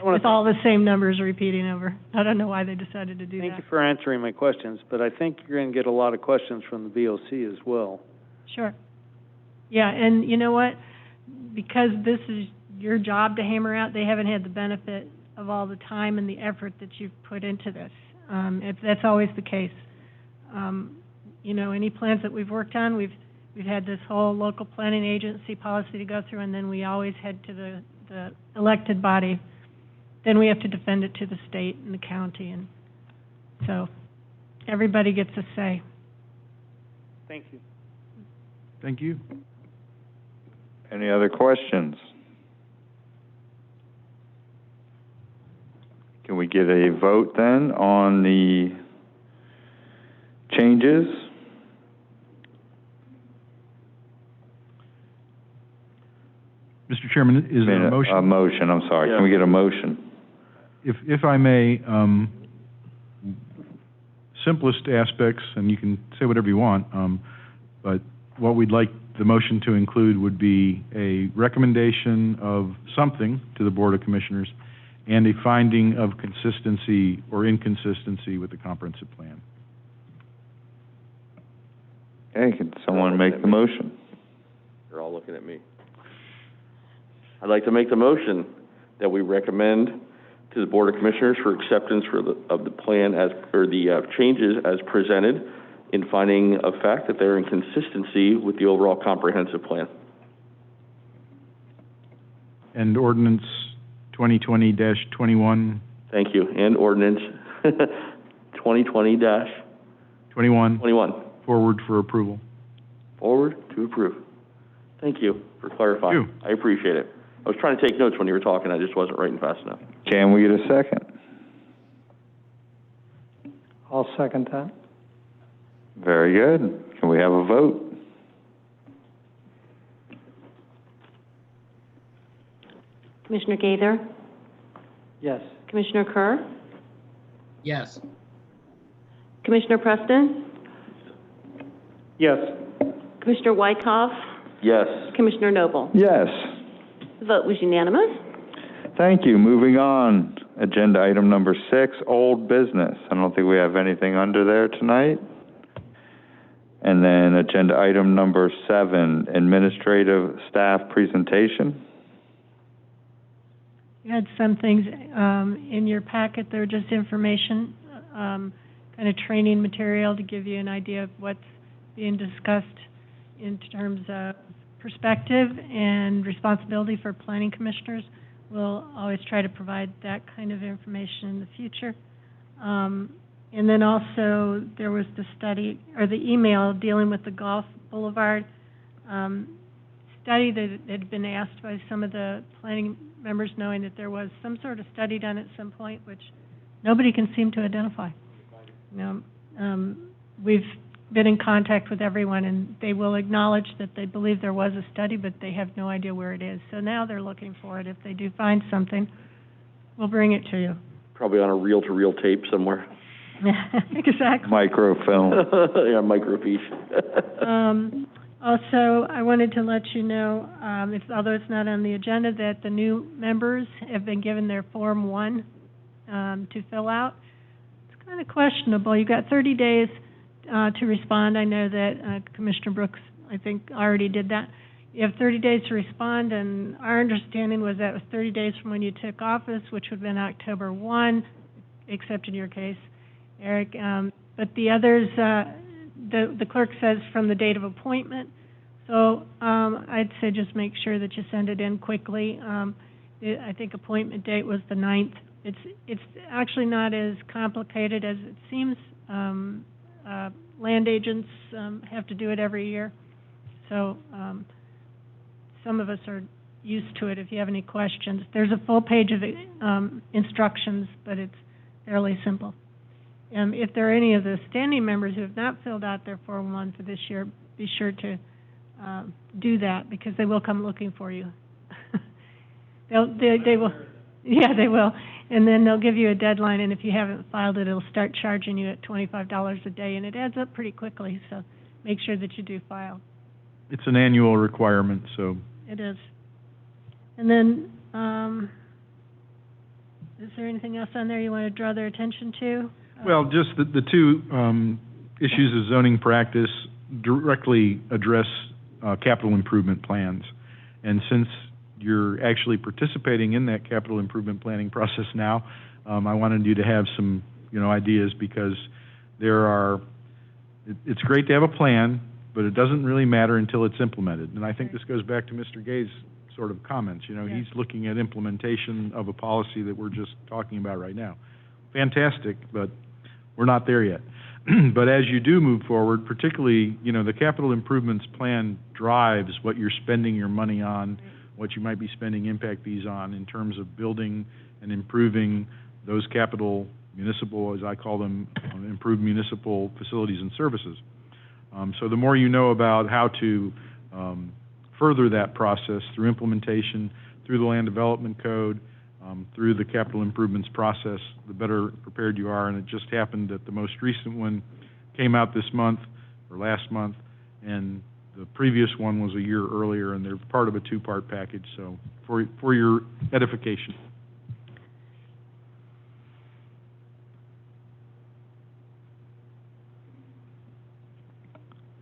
S6: With all the same numbers repeating over. I don't know why they decided to do that.
S9: Thank you for answering my questions, but I think you're going to get a lot of questions from the VOC as well.
S6: Sure. Yeah, and you know what? Because this is your job to hammer out, they haven't had the benefit of all the time and the effort that you've put into this. That's always the case. Any plans that we've worked on, we've had this whole local planning agency policy to go through, and then we always head to the the elected body, then we have to defend it to the state and the county, and so everybody gets a say.
S9: Thank you.
S4: Thank you.
S2: Any other questions? Can we get a vote then on the changes?
S4: Mr. Chairman, is there a motion?
S2: A motion, I'm sorry.
S7: Yeah.
S2: Can we get a motion?
S4: If I may, simplest aspects, and you can say whatever you want, but what we'd like the motion to include would be a recommendation of something to the Board of Commissioners and a finding of consistency or inconsistency with the comprehensive plan.
S2: Okay, can someone make the motion?
S7: They're all looking at me. I'd like to make the motion that we recommend to the Board of Commissioners for acceptance of the plan or the changes as presented, in finding of fact that they're in consistency with the overall comprehensive plan.
S4: And ordinance 2020-21.
S7: Thank you. And ordinance 2020-21
S4: 21. Forward for approval.
S7: forward to approve. Thank you for clarifying.
S4: Thank you.
S7: I appreciate it. I was trying to take notes when you were talking. I just wasn't writing fast enough.
S2: Can we get a second?
S8: I'll second that.
S2: Very good. Can we have a vote?
S3: Commissioner Gaither?
S8: Yes.
S3: Commissioner Kerr?
S1: Yes.
S3: Commissioner Preston?
S9: Yes.
S3: Commissioner Wykoff?
S7: Yes.
S3: Commissioner Noble?
S2: Yes.
S3: The vote was unanimous.
S2: Thank you. Moving on, agenda item number 6, old business. I don't think we have anything under there tonight. And then agenda item number 7, administrative staff presentation.
S6: You had some things in your packet. They're just information, kind of training material to give you an idea of what's being discussed in terms of perspective and responsibility for planning commissioners. We'll always try to provide that kind of information in the future. And then also, there was the study, or the email dealing with the Golf Boulevard study that had been asked by some of the planning members, knowing that there was some sort of study done at some point, which nobody can seem to identify. We've been in contact with everyone, and they will acknowledge that they believe there was a study, but they have no idea where it is. So now they're looking for it. If they do find something, we'll bring it to you.
S7: Probably on a reel-to-reel tape somewhere.
S6: Exactly.
S2: Microfilm.
S7: Yeah, microfiche.
S6: Also, I wanted to let you know, although it's not on the agenda, that the new members have been given their Form 1 to fill out. It's kind of questionable. You've got 30 days to respond. I know that Commissioner Brooks, I think, already did that. You have 30 days to respond, and our understanding was that it was 30 days from when you took office, which would have been October 1, except in your case, Eric. But the others, the clerk says from the date of appointment. So I'd say just make sure that you send it in quickly. I think appointment date was the 9th. It's actually not as complicated as it seems. Land agents have to do it every year. So some of us are used to it. If you have any questions, there's a full page of instructions, but it's fairly simple. If there are any of the standing members who have not filled out their Form 1 for this year, be sure to do that, because they will come looking for you. They will. Yeah, they will. And then they'll give you a deadline, and if you haven't filed it, it'll start charging you at $25 a day, and it adds up pretty quickly, so make sure that you do file.
S4: It's an annual requirement, so.
S6: It is. And then, is there anything else on there you want to draw their attention to?
S4: Well, just the two issues of zoning practice directly address capital improvement plans. And since you're actually participating in that capital improvement planning process now, I wanted you to have some, ideas, because it's great to have a plan, but it doesn't really matter until it's implemented. And I think this goes back to Mr. Gay's sort of comments. You know,
S6: Yes.
S4: he's looking at implementation of a policy that we're just talking about right now. Fantastic, but we're not there yet. But as you do move forward, particularly, you know, the capital improvements plan drives what you're spending your money on, what you might be spending impact fees on in terms of building and improving those capital municipal, as I call them, improved municipal facilities and services. So the more you know about how to further that process through implementation, through the land development code, through the capital improvements process, the better prepared you are. And it just happened that the most recent one came out this month or last month, and the previous one was a year earlier, and they're part of a two-part package. So for your edification.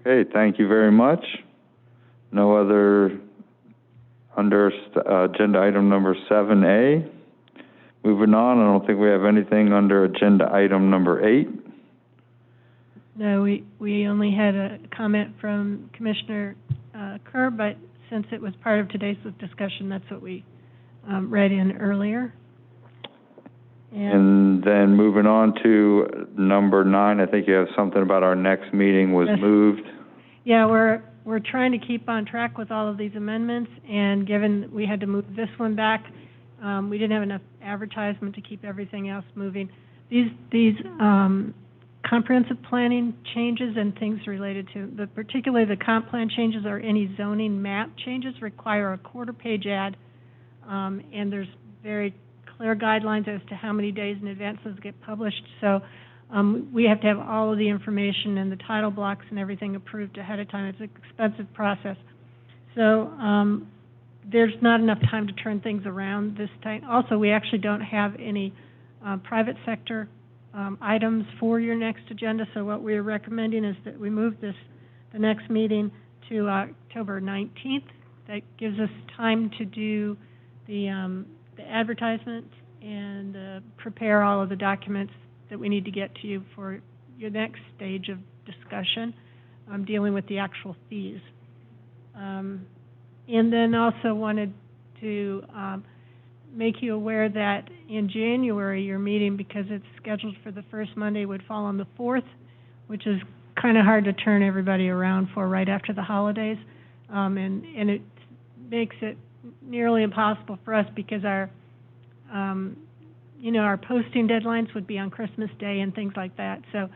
S2: Okay, thank you very much. No other under agenda item number 7A. Moving on, I don't think we have anything under agenda item number 8.
S6: No, we only had a comment from Commissioner Kerr, but since it was part of today's discussion, that's what we read in earlier.
S2: And then moving on to number 9, I think you have something about our next meeting was
S6: Yes.
S2: moved.
S6: Yeah, we're trying to keep on track with all of these amendments, and given that we had to move this one back, we didn't have enough advertisement to keep everything else moving. These comprehensive planning changes and things related to, particularly the comp plan changes or any zoning map changes require a quarter-page ad, and there's very clear guidelines as to how many days in advance those get published. So we have to have all of the information and the title blocks and everything approved ahead of time. It's an expensive process. So there's not enough time to turn things around this time. Also, we actually don't have any private sector items for your next agenda. So what we're recommending is that we move the next meeting to October 19th. That gives us time to do the advertisement and prepare all of the documents that we need to get to you for your next stage of discussion, dealing with the actual fees. And then also wanted to make you aware that in January, your meeting, because it's scheduled for the first Monday, would fall on the 4th, which is kind of hard to turn everybody around for right after the holidays. And it makes it nearly impossible for us because our our posting deadlines would be on Christmas Day and things like that. So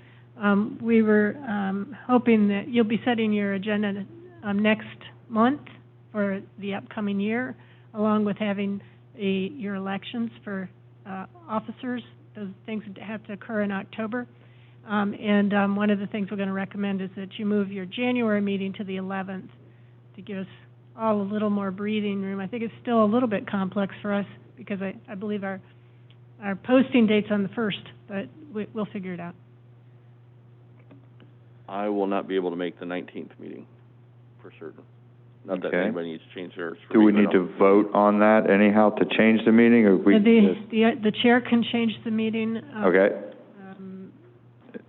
S6: we were hoping that you'll be setting your agenda next month for the upcoming year, along with having your elections for officers. Those things have to occur in October. And one of the things we're going to recommend is that you move your January meeting to the 11th to give us all a little more breathing room. I think it's still a little bit complex for us because I believe our posting date's on the 1st, but we'll figure it out.
S7: I will not be able to make the 19th meeting, for certain. Not that anybody needs to change theirs.
S2: Do we need to vote on that anyhow to change the meeting, or we?
S6: The chair can change the meeting.
S2: Okay.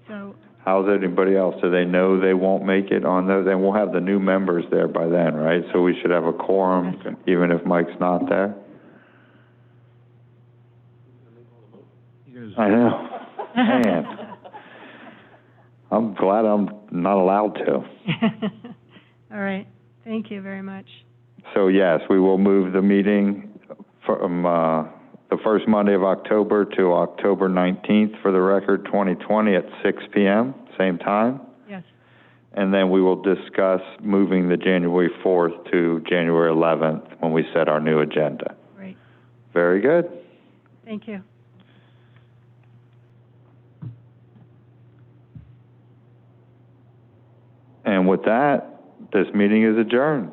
S6: So.
S2: How's anybody else? Do they know they won't make it on those? And we'll have the new members there by then, right? So we should have a quorum, yes, even if Mike's not there. I know. Man. I'm glad I'm not allowed to.
S6: All right. Thank you very much.
S2: So, yes, we will move the meeting from the first Monday of October to October 19th, for the record, 2020 at 6 p.m., same time.
S6: Yes.
S2: And then we will discuss moving the January 4th to January 11th when we set our new agenda.
S6: Great.
S2: Very good.
S6: Thank you.
S2: And with that, this meeting is adjourned.